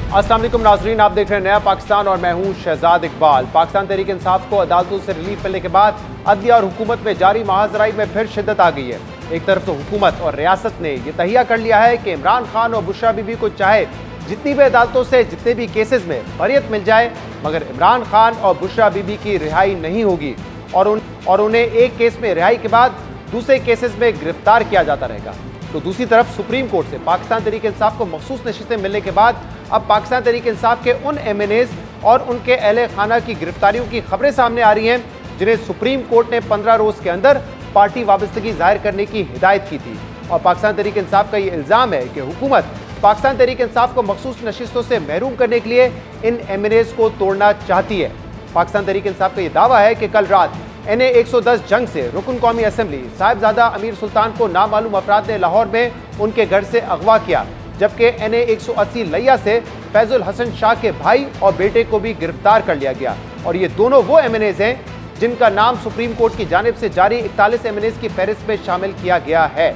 अस्सलाम वालेकुम नाजरीन, आप देख रहे हैं नया पाकिस्तान और मैं हूं शहजाद इकबाल। पाकिस्तान तहरीक इंसाफ को अदालतों से रिलीफ मिलने के बाद अदलिया और हुकूमत में जारी महाजराई में फिर शिद्दत आ गई है। एक तरफ तो हुकूमत और रियासत ने यह तहिया कर लिया है कि इमरान खान और बुशरा बीबी को चाहे जितनी भी अदालतों से जितने भी केसेस में बरियत मिल जाए, मगर इमरान खान और बुशरा बीबी की रिहाई नहीं होगी और उन्हें एक केस में रिहाई के बाद दूसरे केसेस में गिरफ्तार किया जाता रहेगा। तो दूसरी तरफ सुप्रीम कोर्ट से पाकिस्तान तहरीक इंसाफ को मखसूस नशिस्तें मिलने के बाद अब पाकिस्तान तहरीक इंसाफ के उन MNAs और उनके अहले खाना की गिरफ्तारियों की खबरें सामने आ रही हैं जिन्हें सुप्रीम कोर्ट ने 15 रोज के अंदर पार्टी वाबस्तगी जाहिर करने की हिदायत की थी। और पाकिस्तान तहरीक इंसाफ का ये इल्जाम है कि हुकूमत पाकिस्तान तहरीक इंसाफ को मखसूस नशिस्तों से महरूम करने के लिए इन MNAs को तोड़ना चाहती है। पाकिस्तान तहरीक इंसाफ का यह दावा है कि कल रात NA 110 जंग से रुकन कौमी असम्बली साहिबजादा अमीर सुल्तान को नामालूम अफराद ने लाहौर में उनके घर से अगवा किया, जबकि NA 180 लिया से फैजुल हसन शाह के भाई और बेटे को भी गिरफ्तार कर लिया गया। और ये दोनों वो MNAs हैं जिनका नाम सुप्रीम कोर्ट की जानिब से जारी 41 MNAs की फहरिस्त में शामिल किया गया है।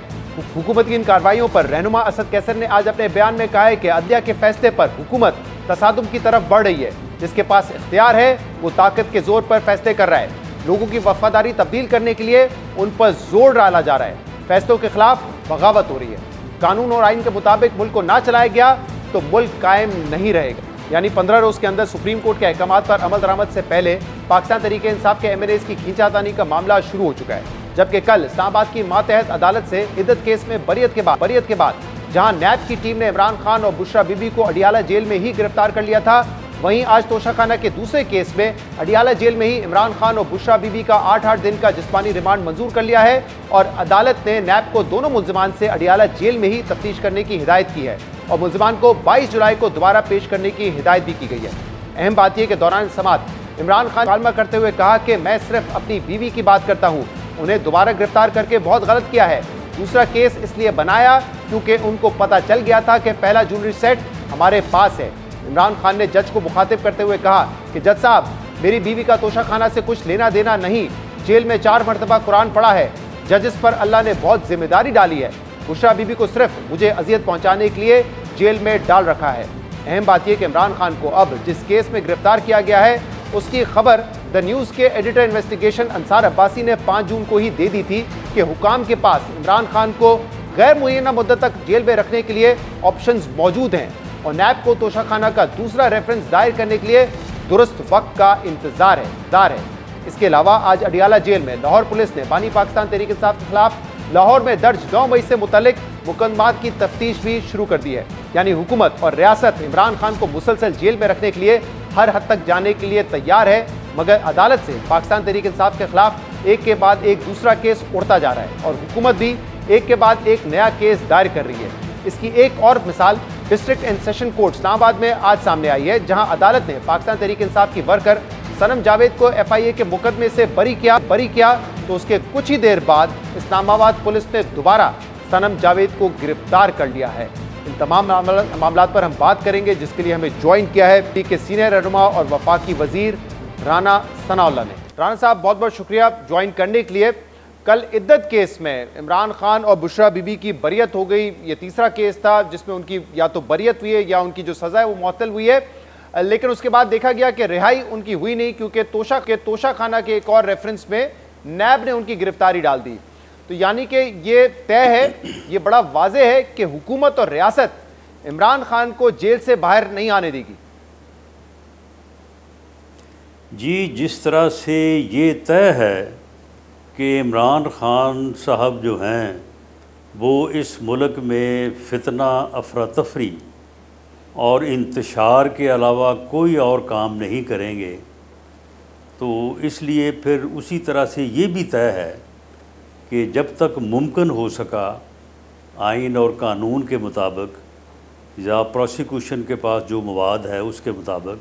हुकूमत की इन कार्रवाइयों पर रहनुमा असद कैसर ने आज अपने बयान में कहा है कि अदलिया के फैसले पर हुकूमत तसादुम की तरफ बढ़ रही है। जिसके पास इख्तियार है वो ताकत के जोर पर फैसले कर रहा है। लोगों की वफादारी तब्दील करने के लिए उन पर जोर डाला जा रहा है। फैसलों के खिलाफ बगावत हो रही है। कानून और आइन के मुताबिक मुल्क को ना चलाया गया तो मुल्क कायम नहीं रहेगा। यानी 15 रोज के अंदर सुप्रीम कोर्ट के अहकामात पर अमल दरामद से पहले पाकिस्तान तहरीक इंसाफ के MNAs की खींचातानी का मामला शुरू हो चुका है। जबकि कल इस्लामाबाद की मातहत अदालत से इद्दत केस में बरियत के बाद जहां नैब की टीम ने इमरान खान और बुशरा बीबी को अडियाला जेल में ही गिरफ्तार कर लिया था, वहीं आज तोशाखाना के दूसरे केस में अडियाला जेल में ही इमरान खान और बुशरा बीबी का 8-8 दिन का जिस्मानी रिमांड मंजूर कर लिया है। और अदालत ने नैब को दोनों मुल्जिमान से अडियाला जेल में ही तफ्तीश करने की हिदायत की है और मुल्जिमान को 22 जुलाई को दोबारा पेश करने की हिदायत भी की गई है। अहम बात यह कि दौरान समात इमरान खान मुकालमा करते हुए कहा कि मैं सिर्फ अपनी बीवी की बात करता हूँ, उन्हें दोबारा गिरफ्तार करके बहुत गलत किया है। दूसरा केस इसलिए बनाया क्योंकि उनको पता चल गया था कि पहला ज्वेलरी सेट हमारे पास है। इमरान खान ने जज को मुखातिब करते हुए कहा कि जज साहब, मेरी बीवी का तोशाखाना से कुछ लेना देना नहीं, जेल में 4 मरतबा कुरान पढ़ा है, जजेस पर अल्लाह ने बहुत जिम्मेदारी डाली है। बुशरा बीबी को सिर्फ मुझे अजियत पहुंचाने के लिए जेल में डाल रखा है। अहम बात यह कि इमरान खान को अब जिस केस में गिरफ्तार किया गया है उसकी खबर द न्यूज़ के एडिटर इन्वेस्टिगेशन अंसार अब्बासी ने 5 जून को ही दे दी थी कि हुकाम के पास इमरान खान को गैर मुअय्यना मुद्दत तक जेल में रखने के लिए ऑप्शंस मौजूद हैं और नैब को तोशाखाना का दूसरा रेफरेंस दायर करने के लिए दुरुस्त वक्त का इंतजार है। इसके अलावा आज अडियाला जेल में लाहौर पुलिस ने बानी पाकिस्तान तहरीक इंसाफ के खिलाफ लाहौर में दर्ज 9 मई से मुतल्लिक मुकदमात की तफ्तीश भी शुरू कर दी है। यानी हुकूमत और रियासत इमरान खान को मुसलसल जेल में रखने के लिए हर हद तक जाने के लिए तैयार है, मगर अदालत से पाकिस्तान तहरीक इंसाफ के खिलाफ एक के बाद एक दूसरा केस उड़ता जा रहा है और हुकूमत भी एक के बाद एक नया केस दायर कर रही है। इसकी एक और मिसाल district and session court Islamabad में आज सामने आई है, जहां अदालत ने पाकिस्तान तहरीक इंसाफ की वर्कर सनम जावेद को FIA के मुकदमे से बरी किया तो उसके कुछ ही देर बाद इस्लामाबाद पुलिस ने दोबारा सनम जावेद को गिरफ्तार कर लिया है। इन तमाम मामलात पर हम बात करेंगे, जिसके लिए हमें ज्वाइन किया है पी के सीनियर रहनुमा और वफाकी वजीर राना सनाउल्लाह ने। राना साहब, बहुत बहुत शुक्रिया ज्वाइन करने के लिए। कल इद्दत केस में इमरान खान और बुशरा बीबी की बरियत हो गई। ये तीसरा केस था जिसमें उनकी या तो बरियत हुई है या उनकी जो सज़ा है वो मुअत्तल हुई है, लेकिन उसके बाद देखा गया कि रिहाई उनकी हुई नहीं क्योंकि तोशाखाना के एक और रेफरेंस में नैब ने उनकी गिरफ्तारी डाल दी। तो यानी कि ये तय है, ये बड़ा वाज़ेह है कि हुकूमत और रियासत इमरान खान को जेल से बाहर नहीं आने देगी। जी, जिस तरह से ये तय है कि इमरान खान साहब जो हैं वो इस मुल्क में फितना, अफरा तफरी और इंतशार के अलावा कोई और काम नहीं करेंगे, तो इसलिए फिर उसी तरह से ये भी तय है कि जब तक मुमकिन हो सका आइन और कानून के मुताबिक या प्रोसिक्यूशन के पास जो मवाद है उसके मुताबिक,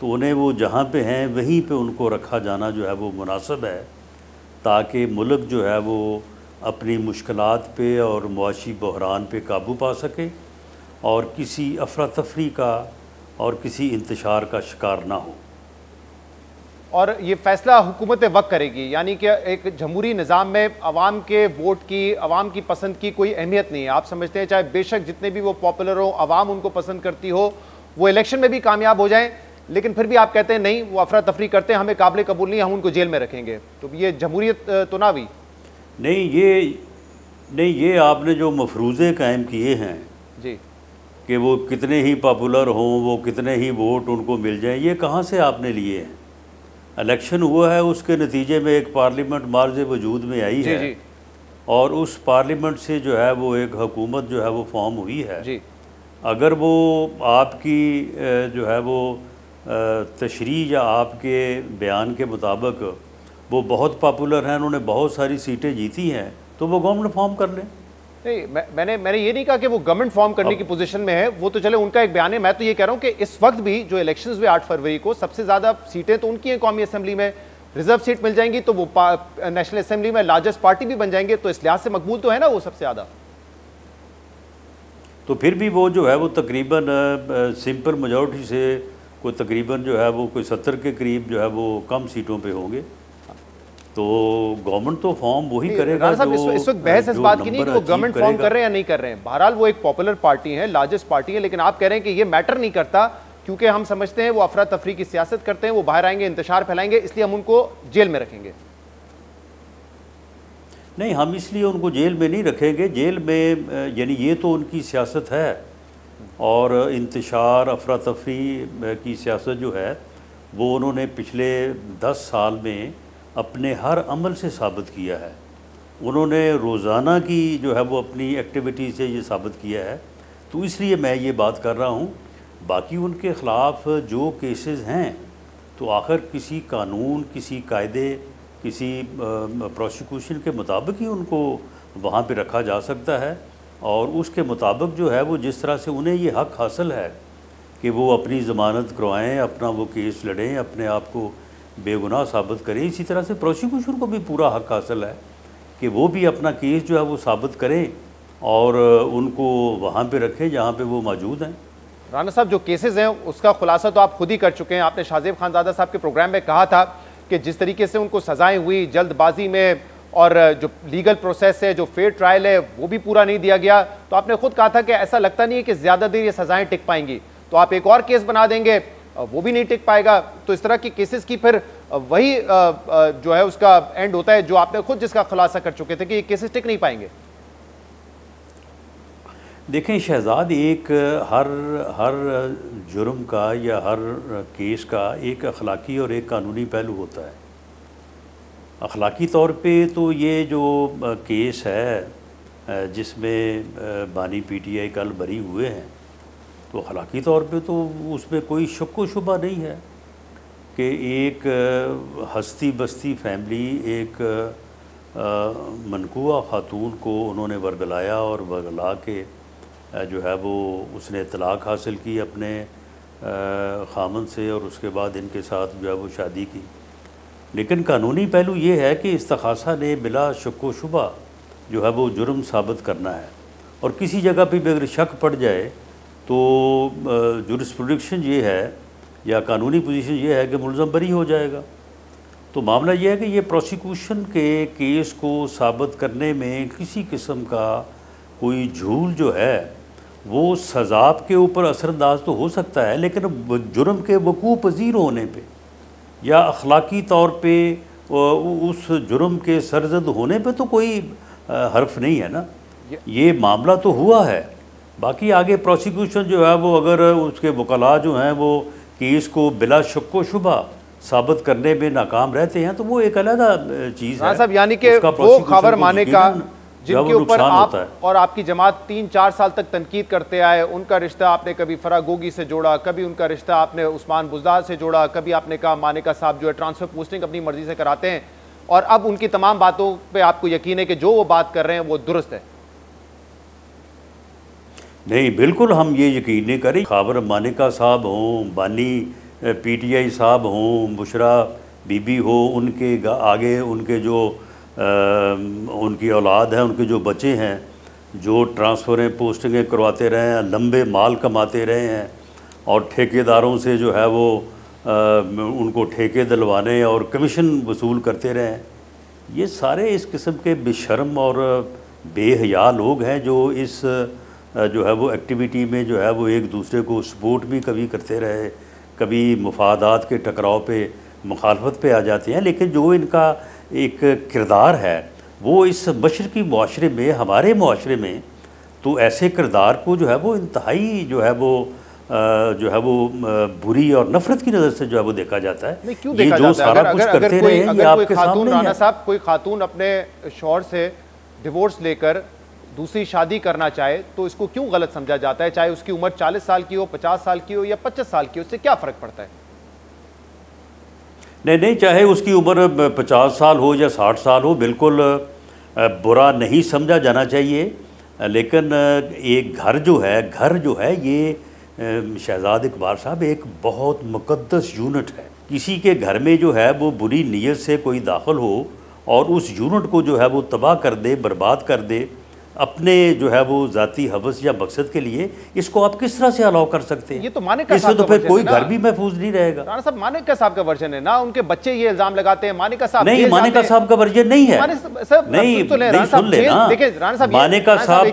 तो उन्हें वो जहाँ पे हैं वहीं पे उनको रखा जाना जो है वो मुनासिब है, ताकि मुल्क जो है वो अपनी मुश्किलात पे और मुआशी बहरान पे काबू पा सके और किसी अफरा तफरी का और किसी इंतशार का शिकार ना हो। और ये फैसला हुकूमत वक्त करेगी, यानी कि एक जमहूरी निज़ाम में अवाम के वोट की, अवाम की पसंद की कोई अहमियत नहीं है। आप समझते हैं चाहे बेशक जितने भी वो पॉपुलर हो, अवाम उनको पसंद करती हो वो इलेक्शन में भी कामयाब हो जाएं, लेकिन फिर भी आप कहते हैं नहीं वो अफरा तफरी करते हैं, हमें काबिल कबूल नहीं, हम उनको जेल में रखेंगे। तो ये जमहूरियत तो ना हुई। नहीं, ये आपने जो मफरूज़े कायम किए हैं जी कि वो कितने ही पॉपुलर हों, वो कितने ही वोट उनको मिल जाएं, ये कहाँ से आपने लिए हैं? इलेक्शन हुआ है, उसके नतीजे में एक पार्लियामेंट मार्ज वजूद में आई है जी। और उस पार्लियामेंट से जो है वो एक हुकूमत जो है वो फॉर्म हुई है जी। अगर वो आपकी जो है वो तशरीह या आपके बयान के मुताबिक वो बहुत पॉपुलर हैं, उन्होंने बहुत सारी सीटें जीती हैं, तो वो गवर्नमेंट फॉर्म कर लें। नहीं, मैंने ये नहीं कहा कि वो गवर्नमेंट फॉर्म करने की पोजीशन में है, वो तो चले उनका एक बयान है। मैं तो ये कह रहा हूं कि इस वक्त भी जो इलेक्शंस हुए 8 फरवरी को, सबसे ज्यादा सीटें तो उनकी हैं कौमी असेंबली में, रिजर्व सीट मिल जाएंगी तो वो नेशनल असेंबली में लार्जेस्ट पार्टी भी बन जाएंगे, तो इस लिहाज से मकबूल तो है ना वो सबसे ज्यादा। तो फिर भी वो जो है वो तकरीबन सिंपल मेजॉरिटी से कोई तकरीबन जो है वो कोई 70 के करीब जो है वो कम सीटों पे होंगे, तो गवर्नमेंट तो फॉर्म वही करेगा। इस वक्त बहस इस बात की नहीं कि वो गवर्नमेंट फॉर्म कर रहे हैं या नहीं कर रहे हैं, बहरहाल वो एक पॉपुलर पार्टी है, लार्जेस्ट पार्टी है, लेकिन आप कह रहे हैं कि ये मैटर नहीं करता क्योंकि हम समझते हैं वो अफरा तफरी की सियासत करते हैं, वो बाहर आएंगे, इंतशार फैलाएंगे, इसलिए हम उनको जेल में रखेंगे। नहीं, हम इसलिए उनको जेल में नहीं रखेंगे, जेल में यानी ये तो उनकी सियासत है और इंतशार अफरा तफरी की सियासत जो है वो उन्होंने पिछले 10 साल में अपने हर अमल से साबित किया है। उन्होंने रोज़ाना की जो है वो अपनी एक्टिविटी से ये साबित किया है, तो इसलिए मैं ये बात कर रहा हूँ। बाकी उनके ख़िलाफ़ जो केसेस हैं तो आखिर किसी कानून, किसी कायदे, किसी प्रोसिक्यूशन के मुताबिक ही उनको वहाँ पे रखा जा सकता है और उसके मुताबिक जो है वो जिस तरह से उन्हें ये हक़ हासिल है कि वो अपनी ज़मानत करवाएं, अपना वो केस लड़ें, अपने आप को बेगुनाह साबित करें, इसी तरह से प्रोसिक्यूशन को भी पूरा हक़ हासिल है कि वो भी अपना केस जो है वो साबित करें और उनको वहाँ पे रखें जहाँ पे वो मौजूद हैं। राना साहब, जो केसेस हैं उसका खुलासा तो आप खुद ही कर चुके हैं। आपने शाहजेब खानज़ादा साहब के प्रोग्राम में कहा था कि जिस तरीके से उनको सज़ाएं हुई जल्दबाजी में और जो लीगल प्रोसेस है, जो फेयर ट्रायल है, वो भी पूरा नहीं दिया गया, तो आपने खुद कहा था कि ऐसा लगता नहीं है कि ज़्यादा देर ये सज़ाएं टिक पाएंगी, तो आप एक और केस बना देंगे, वो भी नहीं टिक पाएगा। तो इस तरह की केसेस की फिर वही जो है उसका एंड होता है जो आपने खुद जिसका खुलासा कर चुके थे कि ये केसेस टिक नहीं पाएंगे। देखें शहजाद, एक हर जुर्म का या हर केस का एक अखलाकी और एक कानूनी पहलू होता है। अखलाकी तौर पे तो ये जो केस है जिसमें बानी पीटीआई कल बरी हुए हैं, तो अखलाकी तौर पे तो उसमें कोई शक व शुबा नहीं है कि एक हस्ती बस्ती फैमिली, एक मनकुआ खातून को उन्होंने वर्गलाया और वर्गला के जो है वो उसने तलाक हासिल की अपने खामन से और उसके बाद इनके साथ जो है वो शादी की। लेकिन कानूनी पहलू ये है कि इस्तखासा ने बिला शक व शुबा जो है वो जुर्म साबित करना है और किसी जगह पे भी अगर शक पड़ जाए तो जुरिस्प्रूडेंशन ये है या कानूनी पोजीशन ये है कि मुलज़म बरी हो जाएगा। तो मामला ये है कि ये प्रोसिक्यूशन के केस को साबित करने में किसी किस्म का कोई झूल जो है वो सज़ा के ऊपर असरअंदाज तो हो सकता है, लेकिन जुर्म के वकूअ पज़ीर होने पे या अखलाकी तौर पे उस जुर्म के सरजद होने पे तो कोई हर्फ नहीं है ना। ये मामला तो हुआ है, बाकी आगे प्रोसिक्यूशन जो है वो अगर उसके वकला जो हैं वो केस को बिला शक व शुबा साबित करने में नाकाम रहते हैं तो वो एक अलग चीज़ है। साहब, यानी कि वो खबर माने का जिनके ऊपर आप और आपकी जमात 3-4 साल तक तनकीद करते आए, उनका रिश्ता आपने कभी फरागोगी से जोड़ा, कभी उनका रिश्ता आपने उस्मान बुज़दार से जोड़ा, कभी आपने कहा मानेका साहब जो है ट्रांसफ़र पोस्टिंग अपनी मर्जी से कराते हैं, और अब उनकी तमाम बातों पे आपको यकीन है कि जो वो बात कर रहे हैं वो दुरुस्त है? नहीं, बिल्कुल हम ये यकीन नहीं करें। खबर मानेका साहब हों, बानी पीटीआई साहब हों, बुशरा बीबी हो, उनके आगे उनके जो उनकी औलाद है, उनके जो बच्चे हैं जो ट्रांसफ़रें पोस्टिंगें करवाते रहे हैं, लंबे माल कमाते रहे हैं और ठेकेदारों से जो है वो उनको ठेके दिलवाने और कमीशन वसूल करते रहे हैं, ये सारे इस किस्म के बेशर्म और बेहया लोग हैं जो इस जो है वो एक्टिविटी में जो है वो एक दूसरे को सपोर्ट भी कभी करते रहे, कभी मुफादात के टकराव पे मुखालफत पे आ जाते हैं, लेकिन जो इनका एक किरदार है वो इस मशरकी मुआशरे में, हमारे मुआशरे में तो ऐसे किरदार को जो है वो इंतहाई जो है वो बुरी और नफरत की नज़र से जो है वो देखा जाता है। नहीं, क्यों देखा जाता है? अगर कोई खातून, राना साहब, कोई खातून अपने शौहर से डिवोर्स लेकर दूसरी शादी करना चाहे तो इसको क्यों गलत समझा जाता है? चाहे उसकी उम्र 40 साल की हो, 50 साल की हो या 25 साल की हो, उससे क्या फ़र्क पड़ता है? नहीं, चाहे उसकी उम्र 50 साल हो या 60 साल हो, बिल्कुल बुरा नहीं समझा जाना चाहिए। लेकिन एक घर जो है ये शहजाद इकबाल साहब एक बहुत मुक़द्दस यूनिट है। किसी के घर में जो है वो बुरी नीयत से कोई दाखिल हो और उस यूनिट को जो है वो तबाह कर दे, बर्बाद कर दे अपने जो है वो ज़ाती हवस या मकसद के लिए, इसको आप किस तरह से अलाउ कर सकते हैं? ये तो मानेका साहब तो फिर कोई घर भी महफूज नहीं रहेगा। राणा साहब, मानेका साहब का वर्जन है ना, उनके बच्चे ये इल्जाम लगाते हैं। मानेका साहब नहीं, मानेका साहब का वर्जन नहीं है। नहीं, सुन लेना, देखिए राणा साहब, मानेका साहब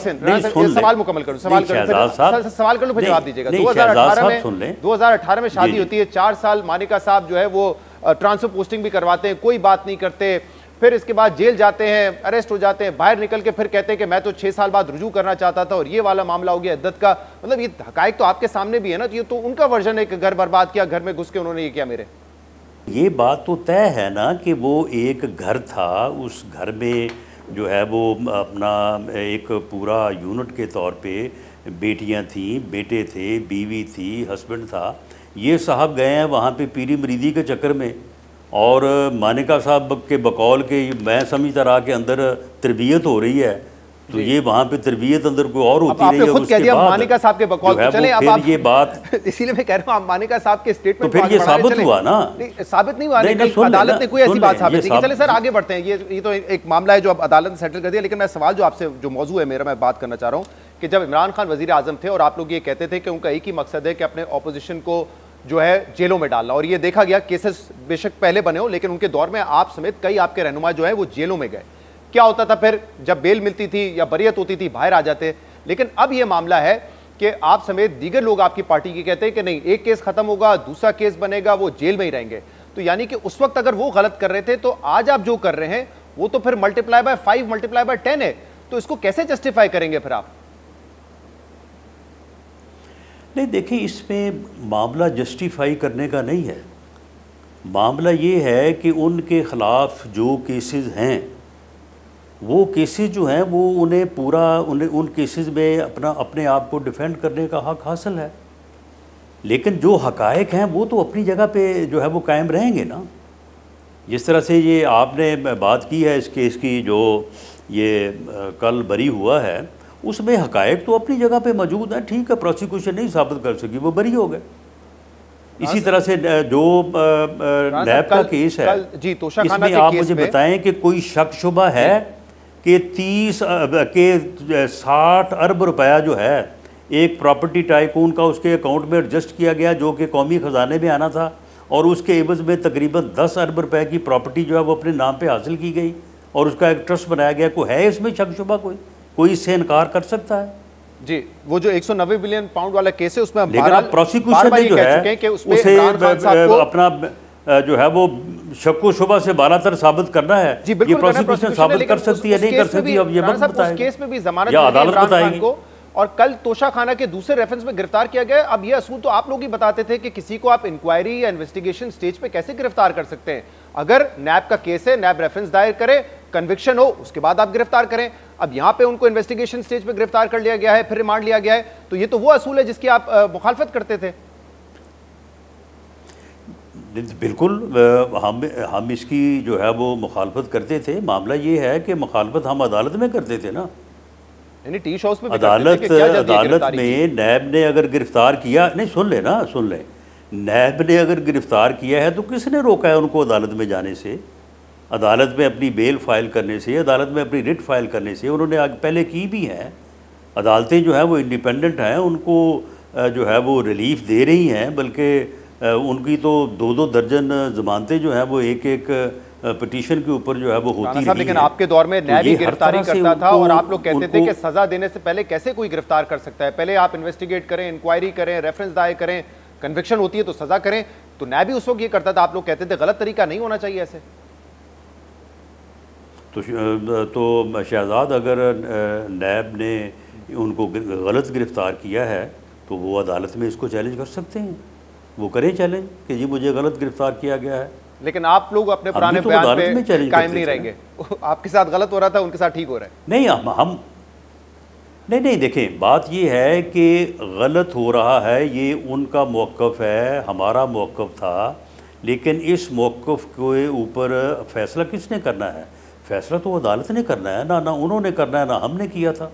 सवाल मुकम्मल करो, सवाल कर लो, फिर जवाब दीजिएगा। 2018 में शादी होती है, 4 साल मानेका साहब जो है वो ट्रांसफर पोस्टिंग भी करवाते हैं, कोई बात नहीं करते। फिर इसके बाद जेल जाते हैं, अरेस्ट हो जाते हैं, बाहर निकल के फिर कहते हैं कि मैं तो 6 साल बाद रुजू करना चाहता था और ये वाला मामला हो गया इद्दत का। मतलब ये हकायक तो आपके सामने भी है ना, तो ये तो उनका वर्जन है कि घर बर्बाद किया, घर में घुस के उन्होंने ये किया। मेरे ये बात तो तय है ना कि वो एक घर था, उस घर में जो है वो अपना एक पूरा यूनिट के तौर पे बेटियां थीं, बेटे थे, बीवी थी, हस्बैंड था। ये साहब गए हैं वहाँ पे पीरी मरीदी के चक्कर में, और मानेका साहब के बकौल के मैं समझता रहा कि अंदर तरबियत हो रही है, तो ये वहाँ पे तरबियत अंदर कोई और होती रही है। खुद कह दिया मानेका साहब के बकौल, तो चले अब आप ये बात इसीलिए मैं कह रहा हूँ, आप मानेका साहब के स्टेटमेंट तो फिर ये साबित हुआ ना? साबित नहीं हुआ, अदालत ने कोई ऐसी बात साबित नहीं की। चले सर आगे बढ़ते हैं, ये तो एक मामला है जो अब अदालत ने सेटल कर दिया। लेकिन मैं सवाल जो आपसे, जो मौजू है मेरा, मैं बात करना चाह रहा हूँ कि जब इमरान खान वजीर आजम थे और आप लोग ये कहते थे कि उनका एक ही मकसद है कि अपने ऑपोजिशन को जो है जेलों में डालना, और ये देखा गया केसेस बेशक पहले बने हो लेकिन उनके दौर में आप समेत कई आपके रहनुमा जो है वो जेलों में गए। क्या होता था फिर? जब बेल मिलती थी या बरियत होती थी, बाहर आ जाते। लेकिन अब ये मामला है कि आप समेत दीगर लोग आपकी पार्टी के कहते हैं कि नहीं, एक केस खत्म होगा, दूसरा केस बनेगा, वो जेल में ही रहेंगे। तो यानी कि उस वक्त अगर वो गलत कर रहे थे तो आज आप जो कर रहे हैं वो तो फिर मल्टीप्लाई बाय 5 मल्टीप्लाई बाय 10 है। तो इसको कैसे जस्टिफाई करेंगे फिर आप? नहीं, देखिए, इसमें मामला जस्टिफाई करने का नहीं है। मामला ये है कि उनके ख़िलाफ़ जो केसेस हैं, वो केसेस जो हैं वो उन्हें पूरा उन केसेस में अपने आप को डिफेंड करने का हक़ हासिल है। लेकिन जो हक़ाइक़ हैं वो तो अपनी जगह पे जो है वो कायम रहेंगे ना। जिस तरह से ये आपने बात की है इस केस की, जो ये कल बरी हुआ है, उसमें हक़ाइक़ तो अपनी जगह पे मौजूद है। ठीक है, प्रोसिक्यूशन नहीं साबित कर सकी, वो बरी हो गए। इसी तरह से जो नैब का केस है, इसमें आप मुझे बताएं कि कोई शक शुबा है कि 60 अरब रुपया जो है एक प्रॉपर्टी टाइकून का उसके अकाउंट में एडजस्ट किया गया, जो कि कौमी ख़जाने में आना था, और उसके एवज़ में तकरीबन 10 अरब रुपए की प्रॉपर्टी जो है वो अपने नाम पे हासिल की गई और उसका एक ट्रस्ट बनाया गया। कोई है इसमें शक शुबा? कोई इससे इनकार कर सकता है? जी, वो जो 190 बिलियन पाउंड वाला केस है उसमें प्रोसिक्यूशन ने जो है उसे अपना जो है वो शक्को शुबा से बालातर साबित करना है। ये प्रोसिक्यूशन साबित कर सकती है, नहीं कर सकती, अब ये वक्त बताएगी, केस में भी जमानत या अदालत बताएगी। और कल तोशा खाना के दूसरे रेफरेंस में गिरफ्तार किया गया। अब ये असूल तो आप लोग ही बताते थे कि किसी को आप इंक्वायरी या इन्वेस्टिगेशन स्टेज पे कैसे गिरफ्तार कर सकते हैं। अगर नैब का केस है, नैब रेफरेंस दायर करे, कन्विक्शन हो, उसके बाद आप गिरफ्तार करें। अब यहाँ पे उनको इन्वेस्टिगेशन स्टेज पे गिरफ्तार कर लिया गया है, फिर रिमांड लिया गया है, तो ये तो वो असूल है जिसकी आप मुखालफत करते थे। बिल्कुल, हम इसकी जो है वो मुखालफत करते थे। मामला ये है कि मुखालफत हम अदालत में करते थे ना। टी शोज में अदालत में नैब ने अगर गिरफ्तार किया, नहीं सुन ले, नैब ने अगर गिरफ्तार किया है तो किसने रोका है उनको अदालत में जाने से, अदालत में अपनी बेल फाइल करने से, अदालत में अपनी रिट फाइल करने से? उन्होंने पहले की भी है। अदालतें जो है वो इंडिपेंडेंट हैं, उनको जो है वो रिलीफ दे रही हैं, बल्कि उनकी तो 2-2 दर्जन ज़मानतें जो हैं वो एक पिटीशन के ऊपर जो है वो होती रही। लेकिन आपके दौर में नैब भी गिरफ्तारी करता था और आप लोग कहते थे कि सजा देने से पहले कैसे कोई गिरफ्तार कर सकता है, पहले आप इन्वेस्टिगेट करें, इंक्वायरी करें, रेफरेंस दायर करें, कन्विक्शन होती है तो सजा करें। तो नैब भी उस वक्त ये करता था, आप लोग कहते थे गलत तरीका नहीं होना चाहिए ऐसे। तो शहजाद अगर नैब ने उनको गलत गिरफ्तार किया है तो वो अदालत में इसको चैलेंज कर सकते हैं, वो करें चैलेंज कि जी मुझे गलत गिरफ्तार किया गया है। लेकिन आप लोग अपने पुराने बयान पे कायम नहीं रहेंगे। आपके साथ गलत हो रहा था, उनके साथ ठीक हो रहा है। नहीं, हम नहीं देखें, बात ये है कि गलत हो रहा है, ये उनका मौक़िफ़ है, हमारा मौक़िफ़ था, लेकिन इस मौक़िफ़ के ऊपर फैसला किसने करना है? फैसला तो अदालत ने करना है ना उन्होंने करना है, ना हमने किया था।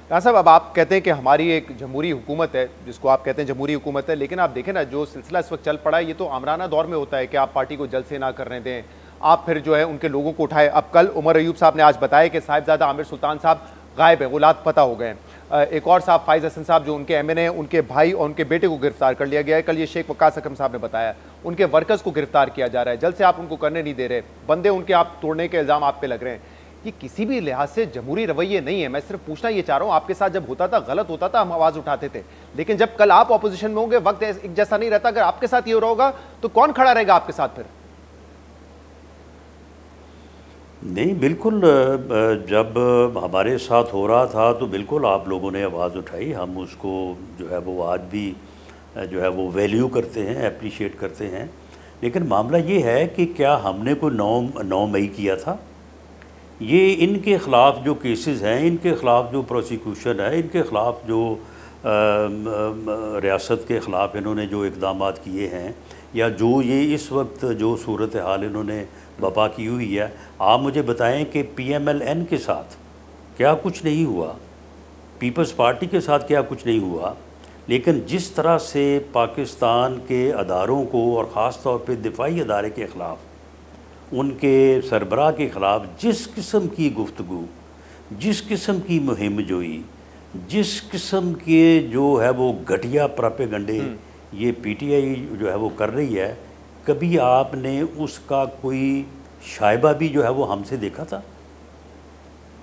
साहब, अब आप कहते हैं कि हमारी एक जमहूरी हुकूमत है, जिसको आप कहते हैं जमहूरी हुकूमत है, लेकिन आप देखें ना जो सिलसिला इस वक्त चल पड़ा है, ये तो आमराना दौर में होता है कि आप पार्टी को जल्द से ना करने दें, आप फिर जो है उनके लोगों को उठाए। अब कल उमर अयूब साहब ने आज बताया कि साहिबजादा आमिर सुल्तान साहब गायब हैं, वो लापता हो गए हैं। एक और साहब फाइज हसन साहब जो उनके एमएनए हैं, उनके भाई और उनके बेटे को गिरफ्तार कर लिया गया है। कल ये शेख वकास अकरम साहब ने बताया उनके वर्कर्स को गिरफ्तार किया जा रहा है, जल्द से आप उनको करने नहीं दे रहे, बंदे उनके आप तोड़ने के इल्ज़ाम आप पे लग रहे हैं। ये किसी भी लिहाज से जमहूरी रवैये नहीं है। मैं सिर्फ पूछना ये चाह रहा हूँ, आपके साथ जब होता था, गलत होता था, हम आवाज़ उठाते थे, लेकिन जब कल आप ऑपोजिशन में होंगे वक्त एक जैसा नहीं रहता। अगर आपके साथ ये हो रहा होगा तो कौन खड़ा रहेगा आपके साथ फिर? नहीं, बिल्कुल, जब हमारे साथ हो रहा था तो बिल्कुल आप लोगों ने आवाज़ उठाई, हम उसको जो है वो आज भी जो है वो वैल्यू करते हैं, अप्रिशिएट करते हैं। लेकिन मामला ये है कि क्या हमने कोई 9 मई किया था? ये इनके ख़िलाफ़ जो केसेस हैं, इनके ख़िलाफ़ जो प्रोसिक्यूशन है, इनके ख़िलाफ़ जो रियासत के ख़िलाफ़ इन्होंने जो इक़दाम किए हैं, या जो ये इस वक्त जो सूरत हाल इन्होंने बपा की हुई है, आप मुझे बताएं कि PMLN के साथ क्या कुछ नहीं हुआ, पीपल्स पार्टी के साथ क्या कुछ नहीं हुआ, लेकिन जिस तरह से पाकिस्तान के अदारों को और ख़ास तौर पे दिफाई अदारे के ख़िलाफ़, उनके सरबराह के ख़िलाफ़ जिस किस्म की गुफ्तगू, जिस किस्म की मुहिम जोई, जिस किस्म के जो है वो घटिया प्रोपेगंडे ये PTI जो है वो कर रही है, कभी आपने उसका कोई शायबा भी जो है वो हमसे देखा था?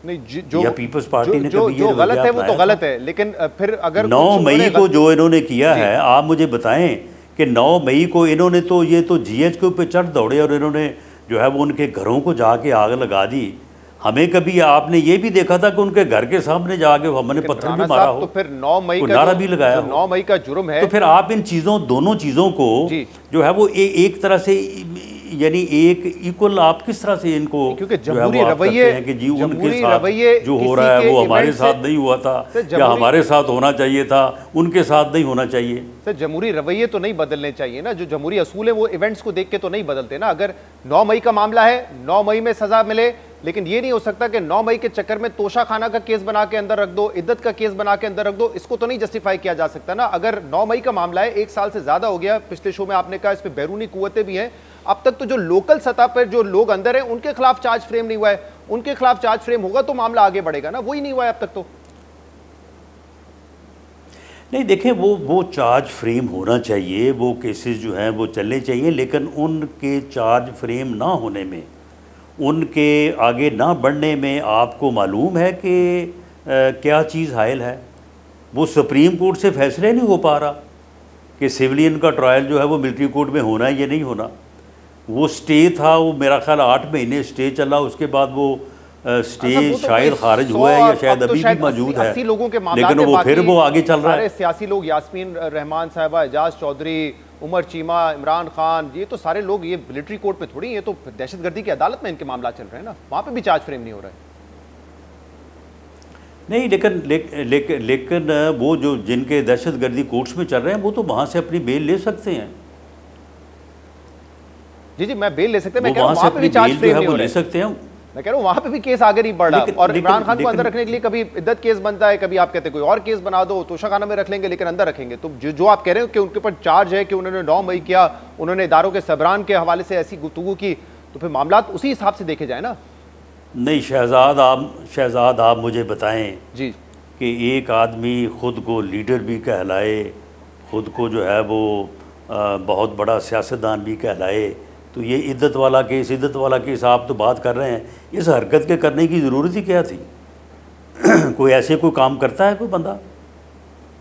नहीं, जो या पीपल्स पार्टी ने कभी जो गलत है वो तो गलत है, लेकिन फिर अगर 9 मई को जो इन्होंने किया है, आप मुझे बताएं कि 9 मई को इन्होंने तो ये तो GH के ऊपर चढ़ दौड़े और इन्होंने जो है वो उनके घरों को जाके आग लगा दी। हमें कभी आपने ये भी देखा था कि उनके घर के सामने जाके हमने पत्थर भी मारा हो, तो फिर 9 मई का नारा भी लगाया हो? 9 मई का जुर्म है। तो फिर आप इन दोनों चीज़ों को जो है वो एक तरह से यानी एक इक्वल आप किस तरह से इनको, क्योंकि जमहूरी रवैये कि जी उनके साथ जो हो रहा है वो हमारे साथ नहीं हुआ था, या हमारे साथ होना चाहिए था, उनके साथ नहीं होना चाहिए। सर, जमहूरी रवैये तो नहीं बदलने चाहिए ना, जो जमहूरी असूल है वो इवेंट्स को देख के तो नहीं बदलते ना। अगर 9 मई का मामला है, 9 मई में सजा मिले, लेकिन ये नहीं हो सकता कि 9 मई के चक्कर में तोशा खाना का केस बना के अंदर रख दो, इद्दत का केस बना के अंदर रख दो, इसको तो नहीं जस्टिफाई किया जा सकता ना। अगर 9 मई का मामला है, 1 साल से ज्यादा हो गया, पिछले शो में आपने कहा इस पे बैरूनी कुव्वतें भी हैं, अब तक तो जो लोकल सतह पर जो लोग अंदर हैं उनके खिलाफ चार्ज फ्रेम नहीं हुआ है, उनके खिलाफ चार्ज फ्रेम होगा तो मामला आगे बढ़ेगा ना, वही नहीं हुआ है अब तक तो। नहीं, देखें, वो चार्ज फ्रेम होना चाहिए, वो केसेस जो हैं वो चलने चाहिए, लेकिन उनके चार्ज फ्रेम ना होने में, उनके आगे ना बढ़ने में आपको मालूम है कि क्या चीज़ हायल है। वो सुप्रीम कोर्ट से फैसले नहीं हो पा रहा कि सिविलियन का ट्रायल जो है वो मिलिट्री कोर्ट में होना है या नहीं होना। वो स्टे था, वो मेरा ख्याल 8 महीने स्टे चला, उसके बाद वो स्टे शायद खारिज हुआ है या शायद अभी भी मौजूद है, लेकिन वो फिर वो आगे चल रहा है। सियासी लोग, यास्मीन रहमान साहिबा, एजाज चौधरी, उमर चीमा, इमरान खान, ये तो सारे लोग ये मिलिट्री कोर्ट पे थोड़ी, ये तो दहशतगर्दी की अदालत में इनके मामला चल रहे हैं ना, वहाँ पे भी चार्ज फ्रेम नहीं हो रहा है। नहीं, लेकिन वो जो जिनके दहशतगर्दी कोर्ट्स में चल रहे हैं वो तो वहाँ से अपनी बेल ले सकते हैं। जी, मैं बेल ले सकते हैं, मैं कह रहा हूं वहाँ पे भी चार्ज फ्रेम नहीं हो रहे, ले सकते हैं। मैं कह रहा हूँ वहाँ पे भी केस आगे नहीं बढ़ रहा, और इमरान खान को अंदर रखने के लिए कभी इद्दत केस बनता है, कभी आप कहते हैं कोई और केस बना दो, तोशाखाना में रख लेंगे, लेकिन अंदर रखेंगे। तो जो आप कह रहे हो कि उनके ऊपर चार्ज है कि उन्होंने 9 मई किया, उन्होंने इदारों के सबरान के हवाले से ऐसी गुफ्तगू की, तो फिर मामला उसी हिसाब से देखे जाए ना। नहीं, शहजाद आप मुझे बताएं जी कि एक आदमी ख़ुद को लीडर भी कहलाए, ख़ुद को जो है वो बहुत बड़ा सियासतदान भी कहलाए, तो ये इद्दत वाला केस आप तो बात कर रहे हैं, इस हरकत के करने की ज़रूरत ही क्या थी? कोई ऐसे कोई काम करता है कोई बंदा?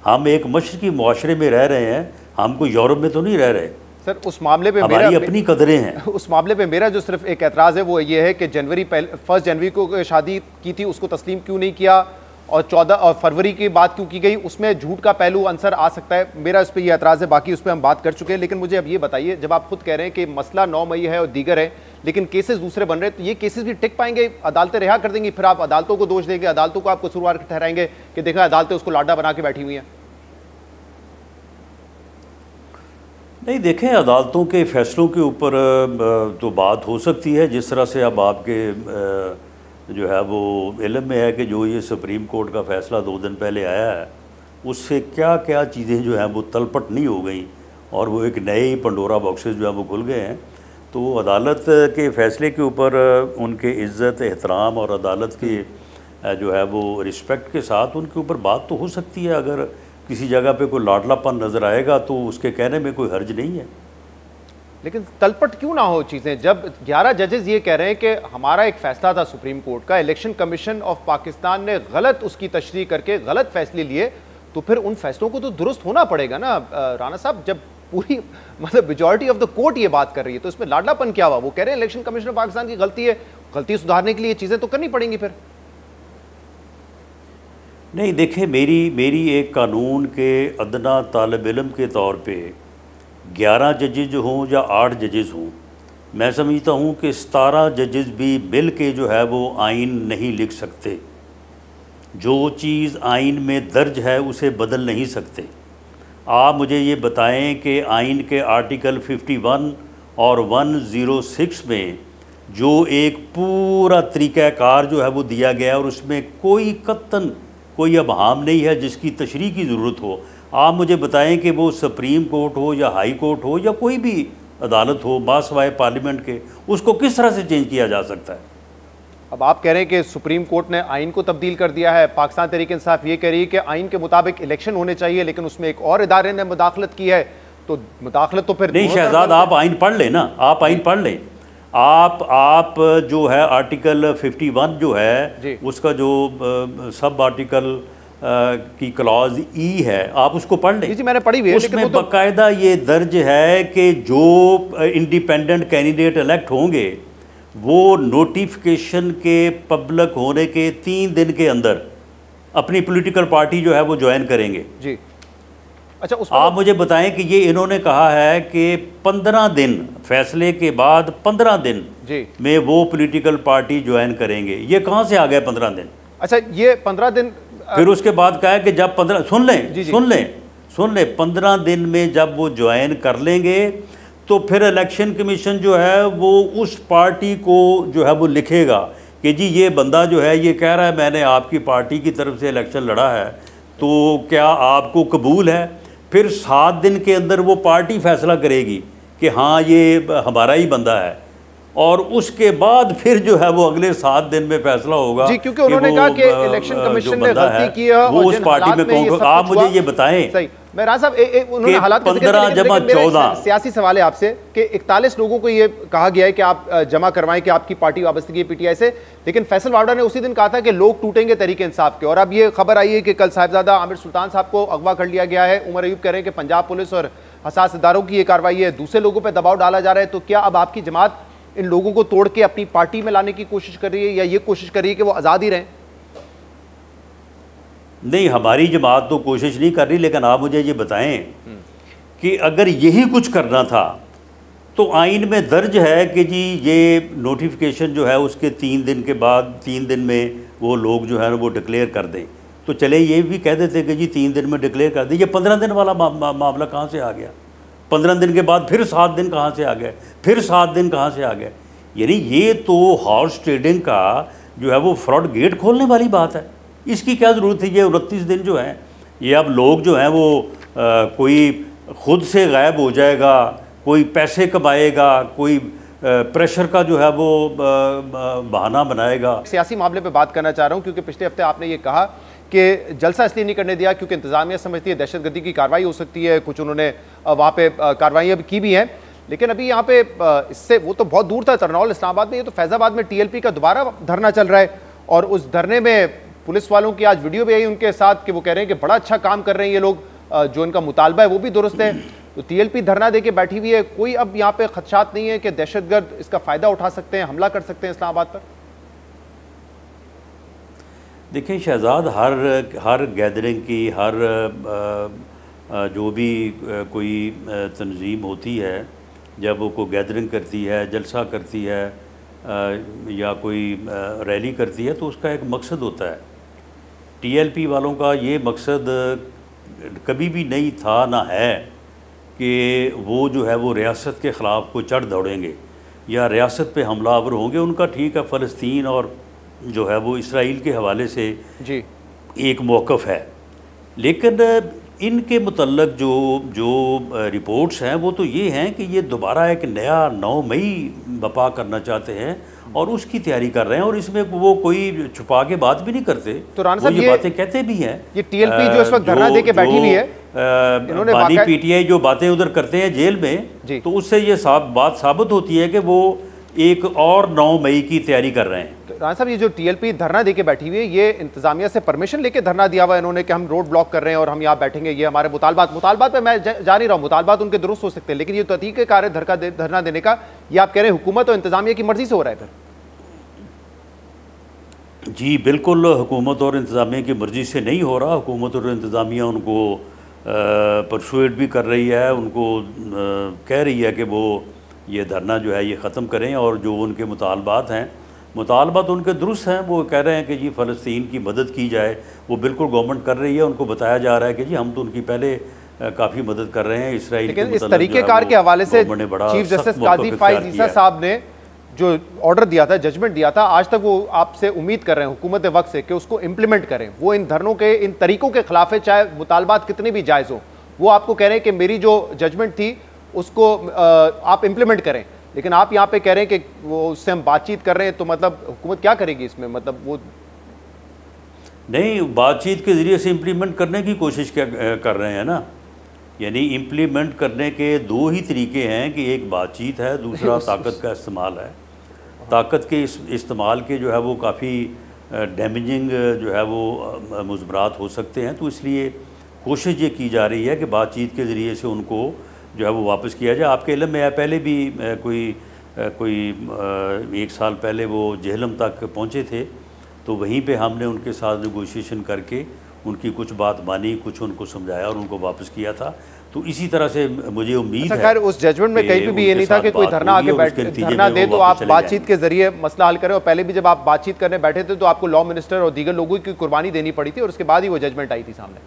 हम एक मशरकी मुआशरे में रह रहे हैं, हम कोई यूरोप में तो नहीं रह रहे। सर उस मामले पे हमारी अपनी कदरें हैं। उस मामले पे मेरा जो सिर्फ एक एतराज़ है वो ये है कि 1 जनवरी को शादी की थी, उसको तस्लीम क्यों नहीं किया, और 14 और फरवरी की बात क्यों की गई, उसमें झूठ का पहलू आंसर आ सकता है। मेरा इस पर यह एतराज़ है, बाकी उस पर हम बात कर चुके हैं। लेकिन मुझे अब ये बताइए, जब आप खुद कह रहे हैं कि मसला 9 मई है और दीगर है, लेकिन केसेस दूसरे बन रहे हैं, तो ये केसेस भी टिक पाएंगे? अदालतें रिहा कर देंगी? फिर आप अदालतों को दोष देंगे, अदालतों को आप कसूरवार ठहराएंगे कि देखा अदालतें उसको लाडा बना के बैठी हुई हैं? नहीं, देखें, अदालतों के फ़ैसलों के ऊपर तो बात हो सकती है। जिस तरह से अब आपके जो है वो इल्म में है कि जो ये सुप्रीम कोर्ट का फ़ैसला 2 दिन पहले आया है, उससे क्या क्या चीज़ें जो हैं वो तलपट नहीं हो गई और वो एक नए ही पंडोरा बॉक्सेस जो है वो खुल गए हैं। तो अदालत के फ़ैसले के ऊपर उनके इज़्ज़त, एहतराम और अदालत के जो है वो रिस्पेक्ट के साथ उनके ऊपर बात तो हो सकती है। अगर किसी जगह पे कोई लाडलापन नज़र आएगा तो उसके कहने में कोई हर्ज नहीं है। लेकिन तलपट क्यों ना हो चीज़ें, जब 11 जजेस ये कह रहे हैं कि हमारा एक फैसला था सुप्रीम कोर्ट का, इलेक्शन कमीशन ऑफ पाकिस्तान ने गलत उसकी तशरीह करके गलत फैसले लिए, तो फिर उन फैसलों को तो दुरुस्त होना पड़ेगा ना राना साहब। जब पूरी मतलब मेजॉरिटी ऑफ द कोर्ट ये बात कर रही है, तो इसमें लाडलापन क्या हुआ? वो कह रहे हैं इलेक्शन कमीशन ऑफ पाकिस्तान की गलती है, गलती सुधारने के लिए चीज़ें तो करनी पड़ेंगी फिर। नहीं, देखें, मेरी एक कानून के अदना तालिब इल्म के तौर पे 11 जजेज हों या 8 जजेस हों, मैं समझता हूँ कि 17 जजेस भी मिल के जो है वो आइन नहीं लिख सकते। जो चीज़ आइन में दर्ज है उसे बदल नहीं सकते। आप मुझे ये बताएं कि आइन के आर्टिकल 51 और 106 में जो एक पूरा तरीक़ाकार जो है वो दिया गया है और उसमें कोई कत्तन कोई अबहाम नहीं है जिसकी तशरीह की ज़रूरत हो। आप मुझे बताएं कि वो सुप्रीम कोर्ट हो या हाई कोर्ट हो या कोई भी अदालत हो बासवाए पार्लियामेंट के, उसको किस तरह से चेंज किया जा सकता है? अब आप कह रहे हैं कि सुप्रीम कोर्ट ने आइन को तब्दील कर दिया है, पाकिस्तान तहरीक इंसाफ ये कह रही है कि आइन के मुताबिक इलेक्शन होने चाहिए, लेकिन उसमें एक और इदारे ने मुदाखलत की है, तो मुदाखलत तो फिर नहीं शहजाद, आप आइन पढ़ लें ना, आप आइन पढ़ लें। आप जो है आर्टिकल 51 जो है उसका जो सब आर्टिकल की क्लॉज ई है, आप उसको पढ़ लें। जी मैंने पढ़ी हुई है, उसमें बाकायदा ये दर्ज है कि जो इंडिपेंडेंट कैंडिडेट इलेक्ट होंगे वो नोटिफिकेशन के पब्लिक होने के 3 दिन के अंदर अपनी पॉलिटिकल पार्टी जो है वो ज्वाइन करेंगे। जी अच्छा, आप मुझे बताएं कि ये इन्होंने कहा है कि 15 दिन फैसले के बाद 15 दिन में वो पॉलिटिकल पार्टी ज्वाइन करेंगे। ये कहाँ से आ गए 15 दिन? अच्छा, ये 15 दिन फिर उसके बाद कहा है कि जब 15 सुन लें 15 दिन में जब वो ज्वाइन कर लेंगे तो फिर इलेक्शन कमीशन जो है वो उस पार्टी को जो है वो लिखेगा कि जी ये बंदा जो है ये कह रहा है मैंने आपकी पार्टी की तरफ से इलेक्शन लड़ा है, तो क्या आपको कबूल है? फिर 7 दिन के अंदर वो पार्टी फैसला करेगी कि हाँ ये हमारा ही बंदा है, और उसके बाद फिर जो है वो अगले 7 दिन में फैसला होगा। जी, क्योंकि उन्होंने कहा कि इलेक्शन कमीशन ने गलती की है वो उस पार्टी में कौन। आप मुझे ये बताएं, सही मैं राज साहब उन्होंने हालात 15 सियासी सवाल है आपसे कि 41 लोगों को ये कहा गया है कि आप जमा करवाएं कि आपकी पार्टी वाबस्तगी है पीटीआई से, लेकिन फैसल वावड़ा ने उसी दिन कहा था कि लोग टूटेंगे तहरीक इंसाफ के। और अब ये खबर आई है कि कल साहिबजादा आमिर सुल्तान साहब को अगवा कर लिया गया है। उमर अयूब कह रहे हैं कि पंजाब पुलिस और हसास इदारों की ये कार्रवाई है, दूसरे लोगों पर दबाव डाला जा रहा है। तो क्या अब आपकी जमात इन लोगों को तोड़ के अपनी पार्टी में लाने की कोशिश कर रही है या ये कोशिश कर रही है कि वो आज़ाद ही रहें? नहीं, हमारी जमात तो कोशिश नहीं कर रही, लेकिन आप मुझे ये बताएं कि अगर यही कुछ करना था तो आइन में दर्ज है कि जी ये नोटिफिकेशन जो है उसके 3 दिन के बाद 3 दिन में वो लोग जो है वो डिक्लेयर कर दें। तो चले ये भी कह देते कि जी 3 दिन में डिक्लेयर कर दें। ये 15 दिन वाला मामला कहाँ से आ गया? 15 दिन के बाद फिर 7 दिन कहाँ से आ गए? फिर 7 दिन कहाँ से आ गए? यानी ये तो हॉर्स ट्रेडिंग का जो है वो फ्रॉड गेट खोलने वाली बात है। इसकी क्या ज़रूरत है? ये 29 दिन जो हैं ये अब लोग जो हैं वो कोई ख़ुद से गायब हो जाएगा, कोई पैसे कमाएगा, कोई प्रेशर का जो है वो बहाना बनाएगा। सियासी मामले पे बात करना चाह रहा हूँ क्योंकि पिछले हफ्ते आपने ये कहा कि जलसा इसलिए नहीं करने दिया क्योंकि इंतजामिया समझती है दहशतगर्दी की कार्रवाई हो सकती है। कुछ उन्होंने वहाँ पे कार्रवाइयाँ की भी हैं, लेकिन अभी यहाँ पे इससे वो तो बहुत दूर था तरनौल इस्लामाबाद में, ये तो फैजाबाद में टीएलपी का दोबारा धरना चल रहा है। और उस धरने में पुलिस वालों की आज वीडियो भी आई उनके साथ कि वो कह रहे हैं कि बड़ा अच्छा काम कर रहे हैं ये लोग, जो इनका मुतालबा है वो भी दुरुस्त है। तो टीएलपी धरना दे के बैठी हुई है, कोई अब यहाँ पे खदशात नहीं है कि दहशतगर्द इसका फायदा उठा सकते हैं, हमला कर सकते हैं इस्लामाबाद पर? देखिए शहजाद, हर गैदरिंग की, हर जो भी कोई तंजीम होती है, जब वो कोई गैदरिंग करती है, जलसा करती है या कोई रैली करती है, तो उसका एक मकसद होता है। टीएलपी वालों का ये मकसद कभी भी नहीं था ना है कि वो जो है वो रियासत के ख़िलाफ़ को चढ़ दौड़ेंगे या रियासत पे हमलावर होंगे। उनका ठीक है, फ़लस्तीन और जो है वो इसराइल के हवाले से जी एक मौक़िफ़ है, लेकिन इनके मुतल्लक जो रिपोर्ट्स हैं वो तो ये हैं कि ये दोबारा एक नया 9 मई बपा करना चाहते हैं और उसकी तैयारी कर रहे हैं। और इसमें वो कोई छुपा के बात भी नहीं करते, तो राना साहब ये बातें कहते भी हैं। ये टीएलपी जो इस वक्त धरना दे के बैठी हुई है, इन्होंने बानी पीटीआई जो बातें उधर करते हैं जेल में, तो उससे ये बात साबित होती है कि वो एक और 9 मई की तैयारी कर रहे हैं। तो राना साहब, ये जो टीएलपी धरना दे के बैठी हुई है, ये इंतजामिया से परमिशन लेके धरना दिया हुआ है इन्होंने कि हम रोड ब्लॉक कर रहे हैं और हम यहाँ बैठेंगे, ये हमारे मुतालबात पे मैं जा नहीं रहा हूँ, मुतालबात उनके दुरुस्त हो सकते हैं, लेकिन ये तरीक़ेकार है धरना देने का, ये आप कह रहे हैं हुकूमत और इंतजामिया की मर्जी से हो रहा है फिर? जी बिल्कुल, हुकूमत और इंतज़ामिया की मर्ज़ी से नहीं हो रहा। हुकूमत और इंतज़ामिया उनको परसुएड भी कर रही है, उनको कह रही है कि वो ये धरना जो है ये ख़त्म करें और जो उनके मुतालबात हैं, मुतालबात उनके दुरुस्त हैं। वो कह रहे हैं कि जी फ़लस्तीन की मदद की जाए, वो बिल्कुल गवर्नमेंट कर रही है। उनको बताया जा रहा है कि जी हम तो उनकी पहले काफ़ी मदद कर रहे हैं। इसराइल, लेकिन इस तरीक़ेकार के हवाले से चीफ जस्टिस काजी फाइज ईसा साहब ने जो ऑर्डर दिया था, जजमेंट दिया था, आज तक वो आपसे उम्मीद कर रहे हैं हुकूमत वक्त से कि उसको इम्प्लीमेंट करें। वो इन धरनों के, इन तरीकों के खिलाफ है, चाहे मुतालबात कितने भी जायज़ हो। वो आपको कह रहे हैं कि मेरी जो जजमेंट थी उसको आप इम्प्लीमेंट करें, लेकिन आप यहाँ पे कह रहे हैं कि वो उससे हम बातचीत कर रहे हैं, तो मतलब हुकूमत क्या करेगी इसमें? मतलब वो नहीं, बातचीत के ज़रिए से इम्प्लीमेंट करने की कोशिश क्या कर रहे हैं ना। यानी इम्प्लीमेंट करने के दो ही तरीके हैं कि एक बातचीत है, दूसरा ताकत का इस्तेमाल है। ताकत के इस्तेमाल के जो है वो काफ़ी डैमेजिंग जो है वो मुज़मरात हो सकते हैं, तो इसलिए कोशिश ये की जा रही है कि बातचीत के ज़रिए से उनको जो है वो वापस किया जाए। आपके इल्म में पहले भी कोई 1 साल पहले वो जेहलम तक पहुँचे थे, तो वहीं पे हमने उनके साथ नेगोशिएशन करके उनकी कुछ बात मानी, कुछ उनको समझाया और उनको वापस किया था। तो इसी तरह से मुझे उम्मीद है। उस जजमेंट में कहीं भी ये नहीं था कि कोई धरना आके धरना दे तो आप बातचीत के जरिए मसला हल करें। और पहले भी जब आप बातचीत करने बैठे थे तो आपको लॉ मिनिस्टर और दीगर लोगों की कुर्बानी देनी पड़ी थी और उसके बाद ही वो जजमेंट आई थी सामने।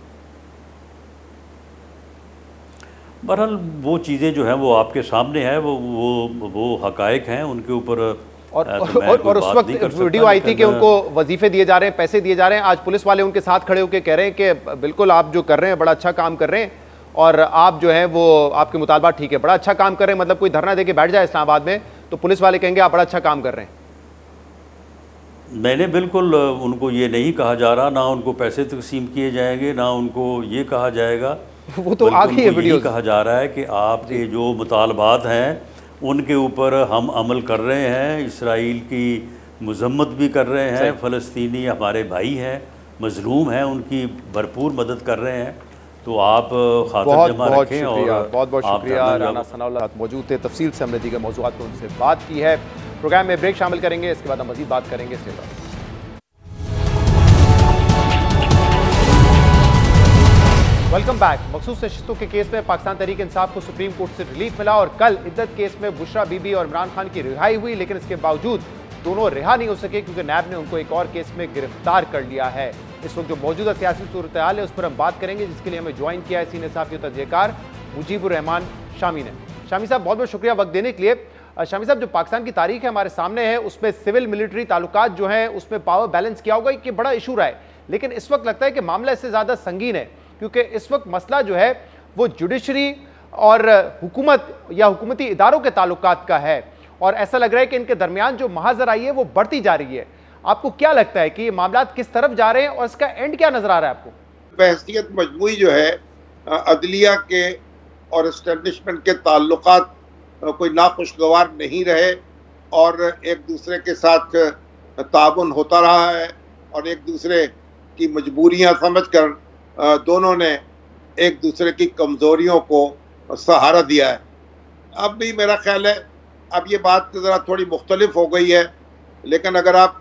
बहरहाल वो चीज़ें जो हैं वो आपके सामने है, वो हकायक हैं, उनके ऊपर और उस वक्त वीडियो आई थी कि उनको वजीफे दिए जा रहे हैं, पैसे दिए जा रहे हैं। आज पुलिस वाले उनके साथ खड़े होकर कह रहे हैं कि बिल्कुल आप जो कर रहे हैं बड़ा अच्छा काम कर रहे हैं और आप जो है वो आपके मुतालबात ठीक है, बड़ा अच्छा काम कर रहे हैं। मतलब कोई धरना दे के बैठ जाए इस्लामाबाद में तो पुलिस वाले कहेंगे आप बड़ा अच्छा काम कर रहे हैं। मैंने बिल्कुल उनको ये नहीं कहा जा रहा, ना उनको पैसे तकसीम किए जाएंगे, ना उनको ये कहा जाएगा। वो तो आगे है वीडियो कहा जा रहा है कि आपके जो मुतालबात हैं उनके ऊपर हम अमल कर रहे हैं, इसराइल की मजम्मत भी कर रहे हैं, फ़लस्तीनी हमारे भाई हैं, मजलूम हैं, उनकी भरपूर मदद कर रहे हैं। तो आप खातिर जमा रखें। और बहुत बहुत शुक्रिया राना सनाउल्लाह मौजूद थे। तफसील से हमने दीगर मौज़ूआत पर उनसे बात की है। प्रोग्राम में ब्रेक शामिल करेंगे, इसके बाद हम मज़ीद बात करेंगे। Welcome back. मखसूस नशिस्तों के केस में पाकिस्तान तहरीक इंसाफ को सुप्रीम कोर्ट से रिलीफ मिला और कल इद्दत केस में बुशरा बीबी और इमरान खान की रिहाई हुई, लेकिन इसके बावजूद दोनों रिहा नहीं हो सके क्योंकि नैब ने उनको एक और केस में गिरफ्तार कर लिया है। इस वक्त जो मौजूदा सियासी सूरत हाल है उस पर हम बात करेंगे, जिसके लिए हमें ज्वाइन किया है सीनियर सहाफ़ी और तजज़ियाकार मुजीबुर रहमान शामी ने। शामी साहब बहुत बहुत शुक्रिया वक्त देने के लिए। शामी साहब, जो पाकिस्तान की तारीख है हमारे सामने है, उसमें सिविल मिलिट्री ताल्लुकात जो हैं उसमें पावर बैलेंस किया होगा कि बड़ा इशू रहा है, लेकिन इस वक्त लगता है कि मामला इससे ज़्यादा संगीन है क्योंकि इस वक्त मसला जो है वो जुडिशरी और हुकूमत या हुकूमती इदारों के ताल्लुकात का है और ऐसा लग रहा है कि इनके दरमियान जो महाजराई है वो बढ़ती जा रही है। आपको क्या लगता है कि ये मामला किस तरफ जा रहे हैं और इसका एंड क्या नजर आ रहा है आपको? बहसियत मजमूई जो है अदलिया के और एस्टेब्लिशमेंट के ताल्लुकात कोई नाखुशगवार नहीं रहे और एक दूसरे के साथ ताउन होता रहा है और एक दूसरे की मजबूरियां समझकर दोनों ने एक दूसरे की कमजोरियों को सहारा दिया है। अब भी मेरा ख्याल है अब ये बात ज़रा थोड़ी मुख्तलिफ हो गई है, लेकिन अगर आप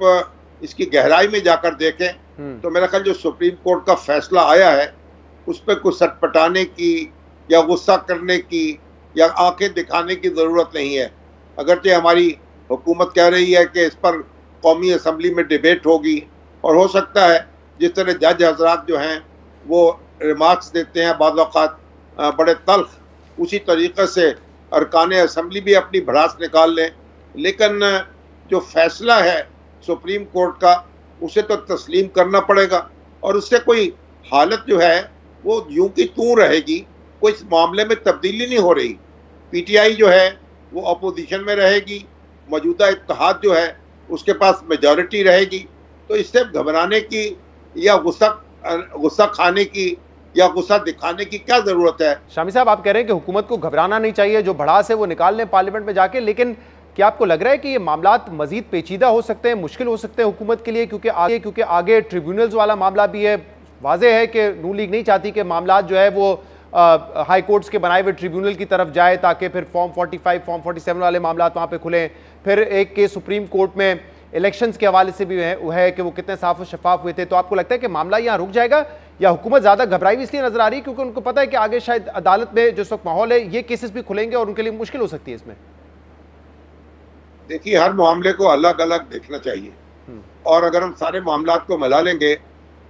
इसकी गहराई में जाकर देखें तो मेरा ख्याल जो सुप्रीम कोर्ट का फैसला आया है उस पर कुछ सटपटाने की या गुस्सा करने की या आंखें दिखाने की ज़रूरत नहीं है। अगरचे हमारी हुकूमत कह रही है कि इस पर कौमी असम्बली में डिबेट होगी और हो सकता है जिस तरह जज हजरात जो हैं वो रिमार्क्स देते हैं बाद औक़ात बड़े तल्ख, उसी तरीक़े से अरकान असम्बली भी अपनी भड़ास निकाल लें, लेकिन जो फैसला है सुप्रीम कोर्ट का उसे तो तस्लीम करना पड़ेगा और उससे कोई हालत जो है वो यूं की त्यों रहेगी, कोई इस मामले में तब्दीली नहीं हो रही। पीटीआई जो है वो अपोजिशन में रहेगी, मौजूदा इत्तेहाद जो है उसके पास मेजॉरिटी रहेगी, तो इससे घबराने की या गुस्सा खाने की या गुस्सा दिखाने की क्या जरूरत है। शामी साहब, आप कह रहे हैं कि हुकूमत को घबराना नहीं चाहिए, जो भड़ास है वो निकाल लें पार्लियामेंट में जाके, लेकिन क्या आपको लग रहा है कि ये मामलात मजीद पेचीदा हो सकते हैं, मुश्किल हो सकते हैं हुकूमत के लिए, क्योंकि आगे ट्रिब्यूनल्स वाला मामला भी है। वाज़ेह है कि नून लीग नहीं चाहती कि मामलात जो है वो हाई कोर्ट्स के बनाए हुए ट्रिब्यूनल की तरफ जाए ताकि फिर फॉर्म 45 फॉर्म 47 वाले मामलात वहाँ पे खुलें। फिर एक केस सुप्रीम कोर्ट में इलेक्शंस के हवाले से भी है कि वो कितने साफ और शफाफ हुए थे। तो आपको लगता है कि मामला यहाँ रुक जाएगा या हुकूमत ज़्यादा घबराई हुई इसलिए नजर आ रही है क्योंकि उनको पता है कि आगे शायद अदालत में जो वक्त माहौल है ये केसेस भी खुलेंगे और उनके लिए मुश्किल हो सकती है इसमें? देखिए, हर मामले को अलग अलग देखना चाहिए और अगर हम सारे मामलात को मिला लेंगे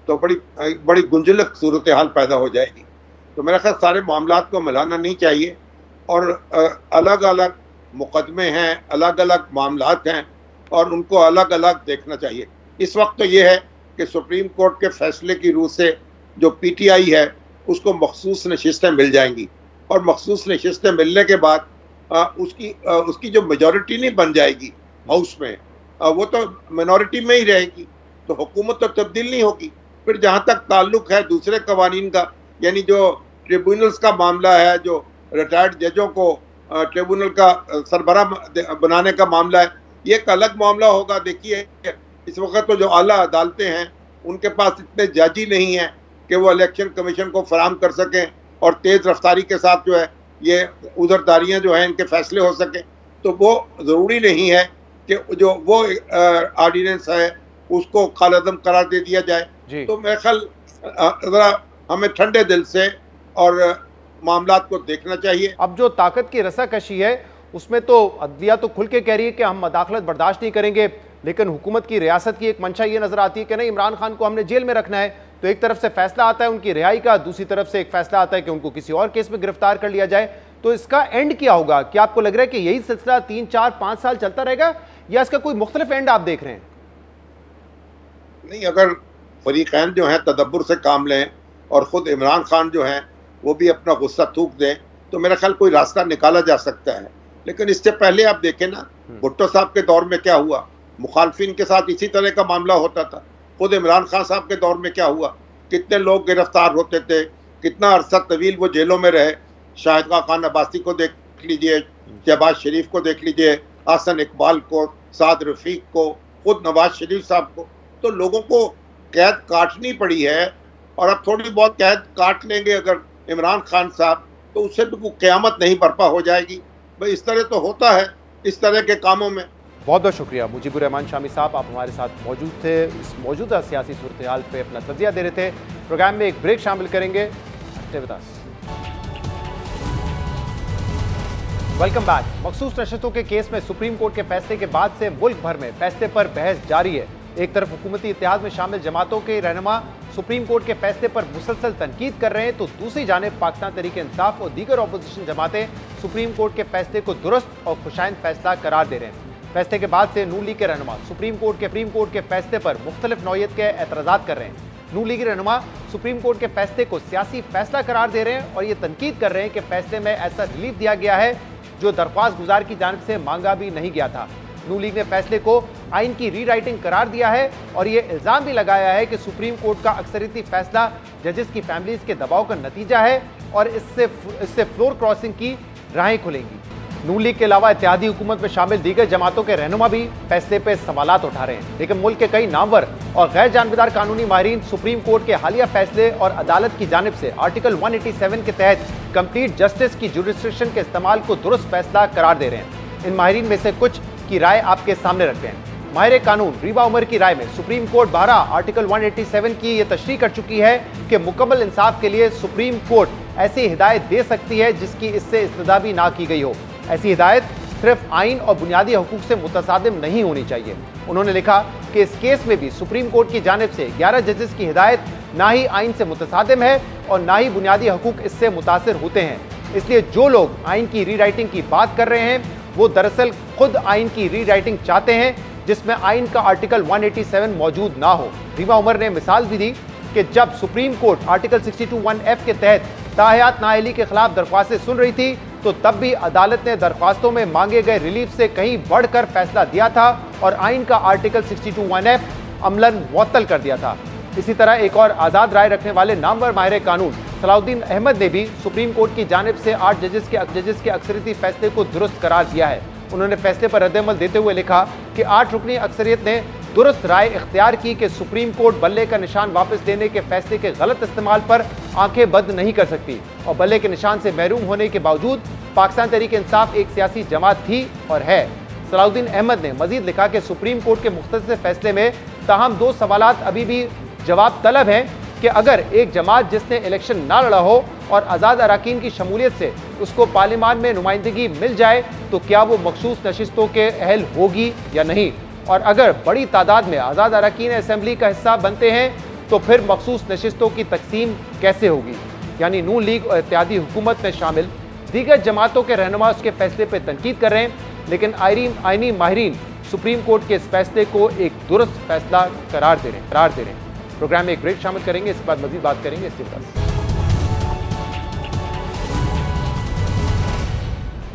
तो बड़ी गुंजलक सूरत हाल पैदा हो जाएगी। तो मेरा ख्याल सारे मामलात को मिलाना नहीं चाहिए और अलग अलग मुकदमे हैं, अलग अलग मामलात हैं और उनको अलग अलग देखना चाहिए। इस वक्त तो ये है कि सुप्रीम कोर्ट के फैसले की रूह से जो पीटीआई है उसको मखसूस नशिस्तें मिल जाएंगी और मखसूस नशिस्तें मिलने के बाद उसकी जो मेजॉरिटी नहीं बन जाएगी हाउस में, वो तो मिनॉरिटी में ही रहेगी, तो हुकूमत तो तब्दील नहीं होगी। फिर जहाँ तक ताल्लुक है दूसरे कवानीन का, यानी जो ट्रिब्यूनल्स का मामला है, जो रिटायर्ड जजों को ट्रिब्यूनल का सरबरा बनाने का मामला है, ये एक अलग मामला होगा। देखिए, इस वक्त तो जो आला अदालतें हैं उनके पास इतने जज ही नहीं हैं कि वो इलेक्शन कमीशन को फराहम कर सकें और तेज़ रफ्तारी के साथ जो है ये उधरदारियाँ जो हैं इनके फैसले हो सकें। तो वो ज़रूरी नहीं है कि जो वो ऑर्डिनेंस है उसको कालअदम करार दे दिया जाए। तो मेरे ख्याल ज़रा हमें ठंडे दिल से और मामलात को देखना चाहिए। अब जो ताकत की रस्साकशी है उसमें तो अदलिया तो खुल के कह रही है कि हम मदाखलत बर्दाश्त नहीं करेंगे, लेकिन हुकूमत की रियासत की एक मंशा ये नजर आती है कि नहीं, इमरान खान को हमने जेल में रखना है। तो एक तरफ से फैसला आता है उनकी रिहाई का, दूसरी तरफ से एक फैसला आता है कि उनको किसी और केस में गिरफ्तार कर लिया जाए। तो इसका एंड क्या होगा? क्या आपको लग रहा है कि यही सिलसिला 3, 4, 5 साल चलता रहेगा या इसका कोई मुख्तलिफ एंड आप देख रहे हैं? नहीं, अगर फरीकैन जो है तदब्बुर से काम लें और ख़ुद इमरान खान जो है वो भी अपना गुस्सा थूक दें तो मेरा ख्याल कोई रास्ता निकाला जा सकता है। लेकिन इससे पहले आप देखें ना, भुट्टो साहब के दौर में क्या हुआ, मुखालफिन के साथ इसी तरह का मामला होता था। खुद इमरान खान साहब के दौर में क्या हुआ, कितने लोग गिरफ्तार होते थे, कितना अरसा तवील वो जेलों में रहे। शाहिद खान अब्बासी को देख लीजिए, शहबाज शरीफ को देख लीजिए, हसन इकबाल को, साद रफीक को, खुद नवाज शरीफ साहब को। तो लोगों को कैद काटनी पड़ी है और अब थोड़ी बहुत कैद काट लेंगे अगर इमरान खान साहब, तो उससे भी क़यामत नहीं बर्पा हो जाएगी। भाई इस तरह तो होता है इस तरह के कामों में। बहुत बहुत शुक्रिया मुजीबुर रहमान शामी साहब, आप हमारे साथ मौजूद थे, इस मौजूदा सियासी सूरत हाल पे अपना तज़किया दे रहे थे। प्रोग्राम में एक ब्रेक शामिल करेंगे। Welcome back. मखसूस नशस्तों के केस में सुप्रीम कोर्ट के फैसले के बाद से मुल्क भर में फैसले पर बहस जारी है। एक तरफ हुकूमती इत्तेहाद में शामिल जमातों के रहनुमा सुप्रीम कोर्ट के फैसले पर मुसलसल तनकीद कर रहे हैं, तो दूसरी जानिब पाकिस्तान तहरीक इंसाफ और दीगर अपोजिशन जमातें सुप्रीम कोर्ट के फैसले को दुरुस्त और खुशाइंद फैसला करार दे रहे हैं। फैसले के बाद से नून लीग के रहनुमा सुप्रीम कोर्ट के फैसले पर मुख्तलिफ नौयत के एतराज़ात कर रहे हैं। नून लीगी रहनुमा सुप्रीम कोर्ट के फैसले को सियासी फैसला करार दे रहे हैं और ये तनकीद कर रहे हैं कि फैसले में ऐसा रिलीफ दिया गया है जो दरख्वास्त गुजार की जानिब से मांगा भी नहीं गया था। नून लीग ने फैसले को आइन की रीराइटिंग करार दिया है और ये इल्ज़ाम भी लगाया है कि सुप्रीम कोर्ट का अक्सरियती फैसला जजेस की फैमिलीज के दबाव का नतीजा है और इससे फ्लोर क्रॉसिंग की राहें खुलेंगी। नून लीग के अलावा इत्तेहादी हुकूमत में शामिल दीगर जमातों के रहनुमा भी फैसले पर सवालात उठा रहे हैं, लेकिन मुल्क के कई नामवर और गैर जानबदार कानूनी माहिरीन सुप्रीम कोर्ट के हालिया फैसले और अदालत की जानिब से आर्टिकल 187 के तहत कंप्लीट जस्टिस की जुरिस्डिक्शन के इस्तेमाल को दुरुस्त फैसला करार दे रहे हैं। इन माहिरीन में से कुछ की राय आपके सामने रखते हैं। माहिर कानून रीबा उमर की राय में सुप्रीम कोर्ट 12 आर्टिकल 187 की यह तशरीह कर चुकी है कि मुकम्मल इंसाफ के लिए सुप्रीम कोर्ट ऐसी हिदायत दे सकती है जिसकी इससे इस्तदा भी ना की गई हो। ऐसी हिदायत सिर्फ आइन और बुनियादी हकूक से मुतसादिम नहीं होनी चाहिए। उन्होंने लिखा कि इस केस में भी सुप्रीम कोर्ट की जानिब से 11 जजेस की हिदायत ना ही आइन से मुतसादिम है और ना ही बुनियादी हकूक इससे मुतासिर होते हैं। इसलिए जो लोग आइन की रीराइटिंग की बात कर रहे हैं वो दरअसल खुद आइन की रीराइटिंग चाहते हैं जिसमें आइन का आर्टिकल 187 मौजूद ना हो। रीबा उमर ने मिसाल भी दी कि जब सुप्रीम कोर्ट आर्टिकल 62(1)(f) के तहत ताहयात नाअहली के खिलाफ दरख्वास्तें सुन रही थी तो तब भी अदालत ने दरख्वास्तों में मांगे गए रिलीफ से कहीं बढ़कर फैसला दिया था और आइन का आर्टिकल 62(1)(f) अमलन मुअत्तल कर दिया था। इसी तरह एक और आज़ाद राय रखने वाले नामवर माहिर कानून सलाउद्दीन अहमद ने भी सुप्रीम कोर्ट की जानिब से 8 जजेस के अक्सरियती फैसले को दुरुस्त करार दिया है। उन्होंने फैसले पर रद्द-ए-अमल देते हुए लिखा कि 8 रुकनी अक्सरियत ने दुरुस्त राय इख्तियार की कि सुप्रीम कोर्ट बल्ले का निशान वापस लेने के फैसले के गलत इस्तेमाल पर आंखें बंद नहीं कर सकती और बल्ले के निशान से महरूम होने के बावजूद पाकिस्तान तहरीक इंसाफ एक सियासी जमात थी और है। सलाउद्दीन अहमद ने मजीद लिखा कि सुप्रीम कोर्ट के मुख्तसर फैसले में ताहम 2 सवालात अभी भी जवाब तलब हैं कि अगर एक जमात जिसने इलेक्शन ना लड़ा हो और आज़ाद अरकान की शमूलियत से उसको पार्लियामान में नुमाइंदगी मिल जाए तो क्या वो मखसूस नशिस्तों के अहल होगी या नहीं, और अगर बड़ी तादाद में आज़ाद अरकान असम्बली का हिस्सा बनते हैं तो फिर मखसूस नशिस्तों की तकसीम कैसे होगी। यानी नून लीग और इत्तेहादी हुकूमत में शामिल दीगर जमातों के रहनुमा उसके फैसले पर तनकीद कर रहे हैं, लेकिन आइनी माहिरीन सुप्रीम कोर्ट के इस फैसले को एक दुरुस्त फैसला करार दे रहे हैं। प्रोग्राम में एक ब्रेक शामिल करेंगे, इसके बाद मजीद बात करेंगे इसके बाद।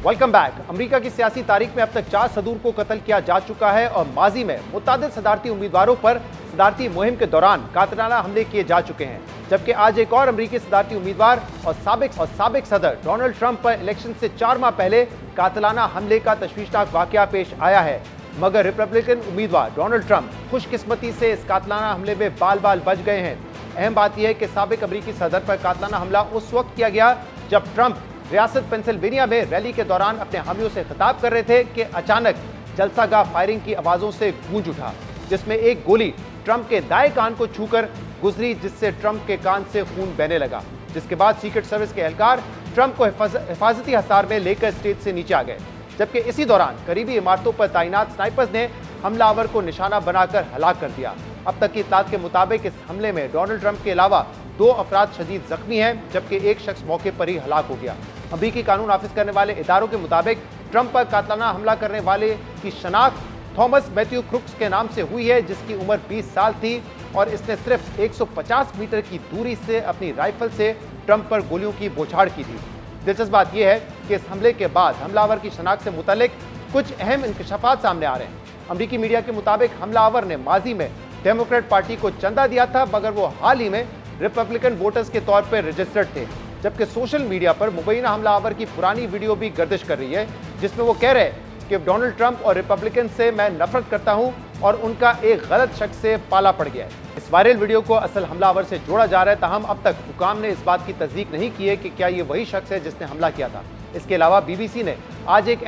Welcome back. अमेरिका की सियासी तारीख में अब तक 4 सदूर को कत्ल किया जा चुका है और माजी में मुतादिद सदारती उम्मीदवारों पर सदारती मुहिम के दौरान कातिलाना हमले किए जा चुके हैं, जबकि आज एक और अमेरिकी सदारती उम्मीदवार और साबिक सदर डोनाल्ड ट्रंप पर इलेक्शन से 4 माह पहले कातिलाना हमले का तशवीशनाक वाकया पेश आया है। मगर रिपब्लिकन उम्मीदवार डोनाल्ड ट्रंप खुशकिस्मती से इस कातिलाना हमले में बाल बाल बच गए हैं। अहम बात यह है कि साबिक अमेरिकी सदर पर कातिलाना हमला उस वक्त किया गया जब ट्रंप रियासत पेंसिल्वेनिया में रैली के दौरान अपने हामियों से खिताब कर रहे थे कि अचानक जलसागाह फायरिंग की आवाज़ों से गूंज उठा, जिसमें एक गोली ट्रंप के दाएं कान को छूकर गुजरी, जिससे ट्रंप के कान से खून बहने लगा। जिसके बाद सीक्रेट सर्विस के एहलकार ट्रंप को हिफाजती हसार में लेकर स्टेज से नीचे आ गए, जबकि इसी दौरान करीबी इमारतों पर तैनात स्नाइपर्स ने हमलावर को निशाना बनाकर हलाक कर दिया। अब तक की इत्तलात के मुताबिक इस हमले में डोनाल्ड ट्रंप के अलावा 2 अफराद शदीद जख्मी हैं, जबकि एक शख्स मौके पर ही हलाक हो गया। अमेरिकी कानून नाफिज करने वाले इदारों के मुताबिक ट्रंप पर कातिलाना हमला करने वाले की शनाख्त थॉमस मैथ्यू क्रुक्स के नाम से हुई है, जिसकी उम्र 20 साल थी और इसने सिर्फ 150 मीटर की दूरी से अपनी राइफल से ट्रंप पर गोलियों की बौछार की थी। दिलचस्प बात यह है कि इस हमले के बाद हमलावर की शनाख्त से मुतल्लिक कुछ अहम इंकशाफात सामने आ रहे हैं। अमेरिकी मीडिया के मुताबिक हमलावर ने माजी में डेमोक्रेट पार्टी को चंदा दिया था, मगर वो हाल ही में रिपब्लिकन वोटर्स के तौर पर रजिस्टर्ड थे। जबकि सोशल मीडिया पर मुबैना हमलावर की पुरानी वीडियो भी गर्दिश कर रही है, जिसमें वो कह रहे हैं कि डोनाल्ड ट्रंप और रिपब्लिकन से मैं नफरत करता हूं और उनका एक गलत शख्स से पाला पड़ गया है। इस वायरल वीडियो को असल हमलावर से जोड़ा जा रहा है, ताहम अब तक हुकाम ने इस बात की तस्दीक नहीं की है कि क्या ये वही शख्स है जिसने हमला किया था। इसके अलावा बीबीसी ने आज एक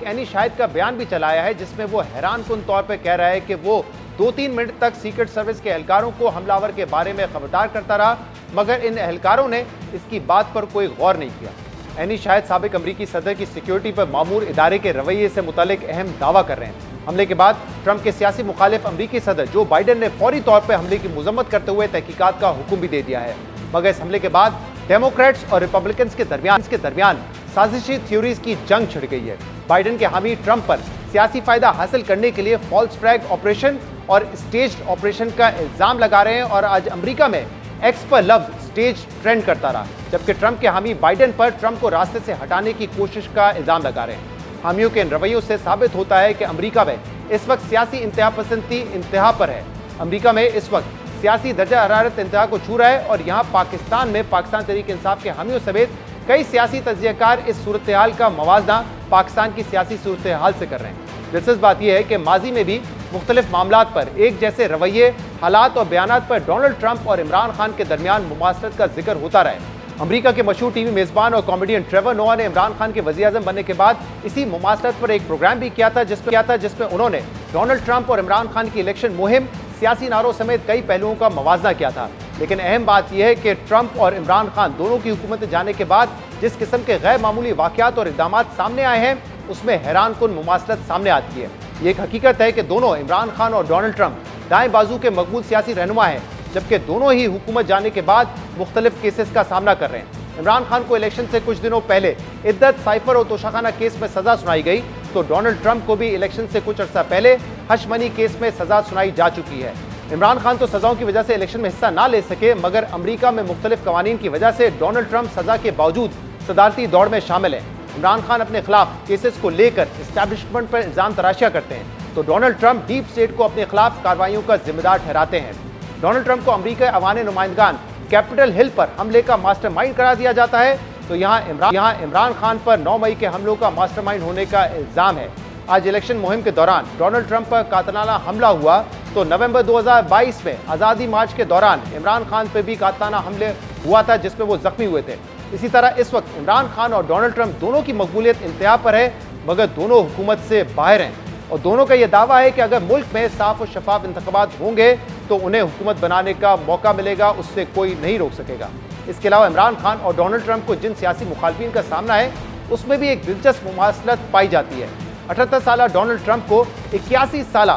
एनी शाहिद का बयान भी चलाया है, जिसमें वो हैरानकुन तौर पर कह रहा है कि वो 2-3 मिनट तक सीक्रेट सर्विस के एहलकारों को हमलावर के बारे में खबरदार करता रहा, मगर इन एहलकारों ने इसकी बात पर कोई गौर नहीं किया। एनी शाहिद साबिक अमेरिकी सदर की सिक्योरिटी पर मामूर इदारे के रवैये से मुतालिक अहम दावा कर रहे हैं। हमले के बाद ट्रंप के सियासी मुखालिफ अमेरिकी सदर जो बाइडन ने फौरी तौर पर हमले की मजम्मत करते हुए तहकीकात का हुक्म भी दे दिया है, मगर इस हमले के बाद डेमोक्रेट्स और रिपब्लिकन्स के दरमियान साजिशी थ्योरीज की जंग छिड़ गई है। बाइडन के हामी ट्रंप पर सियासी फायदा हासिल करने के लिए फॉल्स फ्लैग ऑपरेशन और स्टेज ऑपरेशन का इल्जाम लगा रहे हैं और आज अमेरिका में एक्स पर लफ्ज स्टेज ट्रेंड करता रहा, जबकि ट्रंप के हामी बाइडन पर ट्रंप को रास्ते से हटाने की कोशिश का इल्जाम लगा रहे हैं। हामियों के इन रवैयों से साबित होता है कि अमेरिका में इस वक्त सियासी इंतहा पसंदी इंतहा पर है। अमेरिका में इस वक्त सियासी दर्जा हरारत इंतहा को छू रहा है और यहाँ पाकिस्तान में पाकिस्तान तहरीक इंसाफ के हामियों समेत कई सियासी तज्जियाकार इस सूरत हाल का मवाजना पाकिस्तान की सियासी सूरत हाल से कर रहे हैं। दिलचस्प बात यह है कि माजी में भी मुख्तलिफ मामलात पर एक जैसे रवैये, हालात और बयानात पर डोनाल्ड ट्रंप और इमरान खान के दरमियान मुमासलत का जिक्र होता रहा है। अमेरिका के मशहूर टीवी मेजबान और कॉमेडियन ट्रेवर नोआ ने इमरान खान के वज़ीर-ए-आज़म बनने के बाद इसी मुमासलत पर एक प्रोग्राम भी किया था जिसमें उन्होंने डोनाल्ड ट्रंप और इमरान खान की इलेक्शन मुहिम, सियासी नारों समेत कई पहलुओं का मवाजना किया था। लेकिन अहम बात यह है कि ट्रंप और इमरान खान दोनों की हुकूमत जाने के बाद जिस किस्म के गैर मामूली वाक़यात और इक़दाम सामने आए हैं, उसमें हैरानकुन मुमासलत सामने आती है। ये एक हकीकत है कि दोनों, इमरान खान और डोनाल्ड ट्रंप, दाएं बाजू के मकबूल सियासी रहनुमा हैं, जबकि दोनों ही हुकूमत जाने के बाद मुख्तलिफ केसेस का सामना कर रहे हैं। इमरान खान को इलेक्शन से कुछ दिनों पहले इद्दत, साइफर और तोशाखाना केस में सजा सुनाई गई, तो डोनाल्ड ट्रंप को भी इलेक्शन से कुछ अर्सा पहले हश मनी केस में सजा सुनाई जा चुकी है। इमरान खान तो सजाओं की वजह से इलेक्शन में हिस्सा ना ले सके, मगर अमेरिका में मुख्तलिफ कवानीन की वजह से डोनाल्ड ट्रंप सजा के बावजूद सदारती दौड़ में शामिल है। इमरान खान अपने खिलाफ केसेस को लेकर इस्टेब्लिशमेंट पर इल्जाम तराशियां करते हैं, तो डोनाल्ड ट्रंप डीप स्टेट को अपने खिलाफ कार्रवाइयों का जिम्मेदार ठहराते हैं। डोनाल्ड ट्रंप को अमेरिका अवान नुमाइंदगान कैपिटल हिल पर हमले का मास्टरमाइंड करार दिया जाता है, तो यहाँ इमरान खान पर 9 मई के हमलों का मास्टरमाइंड होने का इल्जाम है। आज इलेक्शन मुहिम के दौरान डोनाल्ड ट्रंप पर कातलाना हमला हुआ, तो नवंबर 2022 में आज़ादी मार्च के दौरान इमरान खान पर भी कातलाना हमले हुआ था, जिसमें वो जख्मी हुए थे। इसी तरह इस वक्त इमरान खान और डोनाल्ड ट्रंप दोनों की मकबूलियत इंतहा पर है, मगर दोनों हुकूमत से बाहर हैं और दोनों का यह दावा है कि अगर मुल्क में साफ और शफाफ इंतखाबात होंगे तो उन्हें हुकूमत बनाने का मौका मिलेगा, उससे कोई नहीं रोक सकेगा। इसके अलावा इमरान खान और डोनाल्ड ट्रंप को जिन सियासी मुखालफिन का सामना है, उसमें भी एक दिलचस्प मुमासलत पाई जाती है। 78 साल डोनाल्ड ट्रंप को 81 साल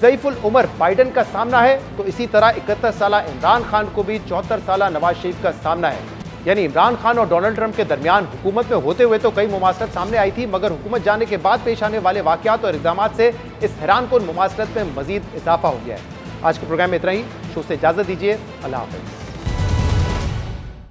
ज़ईफुल उमर बाइडन का सामना है, तो इसी तरह 71 साल इमरान खान को भी 74 साल नवाज शरीफ का सामना है। यानी इमरान खान और डोनाल्ड ट्रंप के दरमियान हुकूमत में होते हुए तो कई मुमासलत सामने आई थी, मगर हुकूमत जाने के बाद पेश आने वाले वाक़यात और इक़दाम से इस हैरानकुन मुमासलत में मजीद इजाफा हो गया है। आज के प्रोग्राम में इतना ही। शो से इजाज़त दीजिए। अल्लाह हाफ़िज़।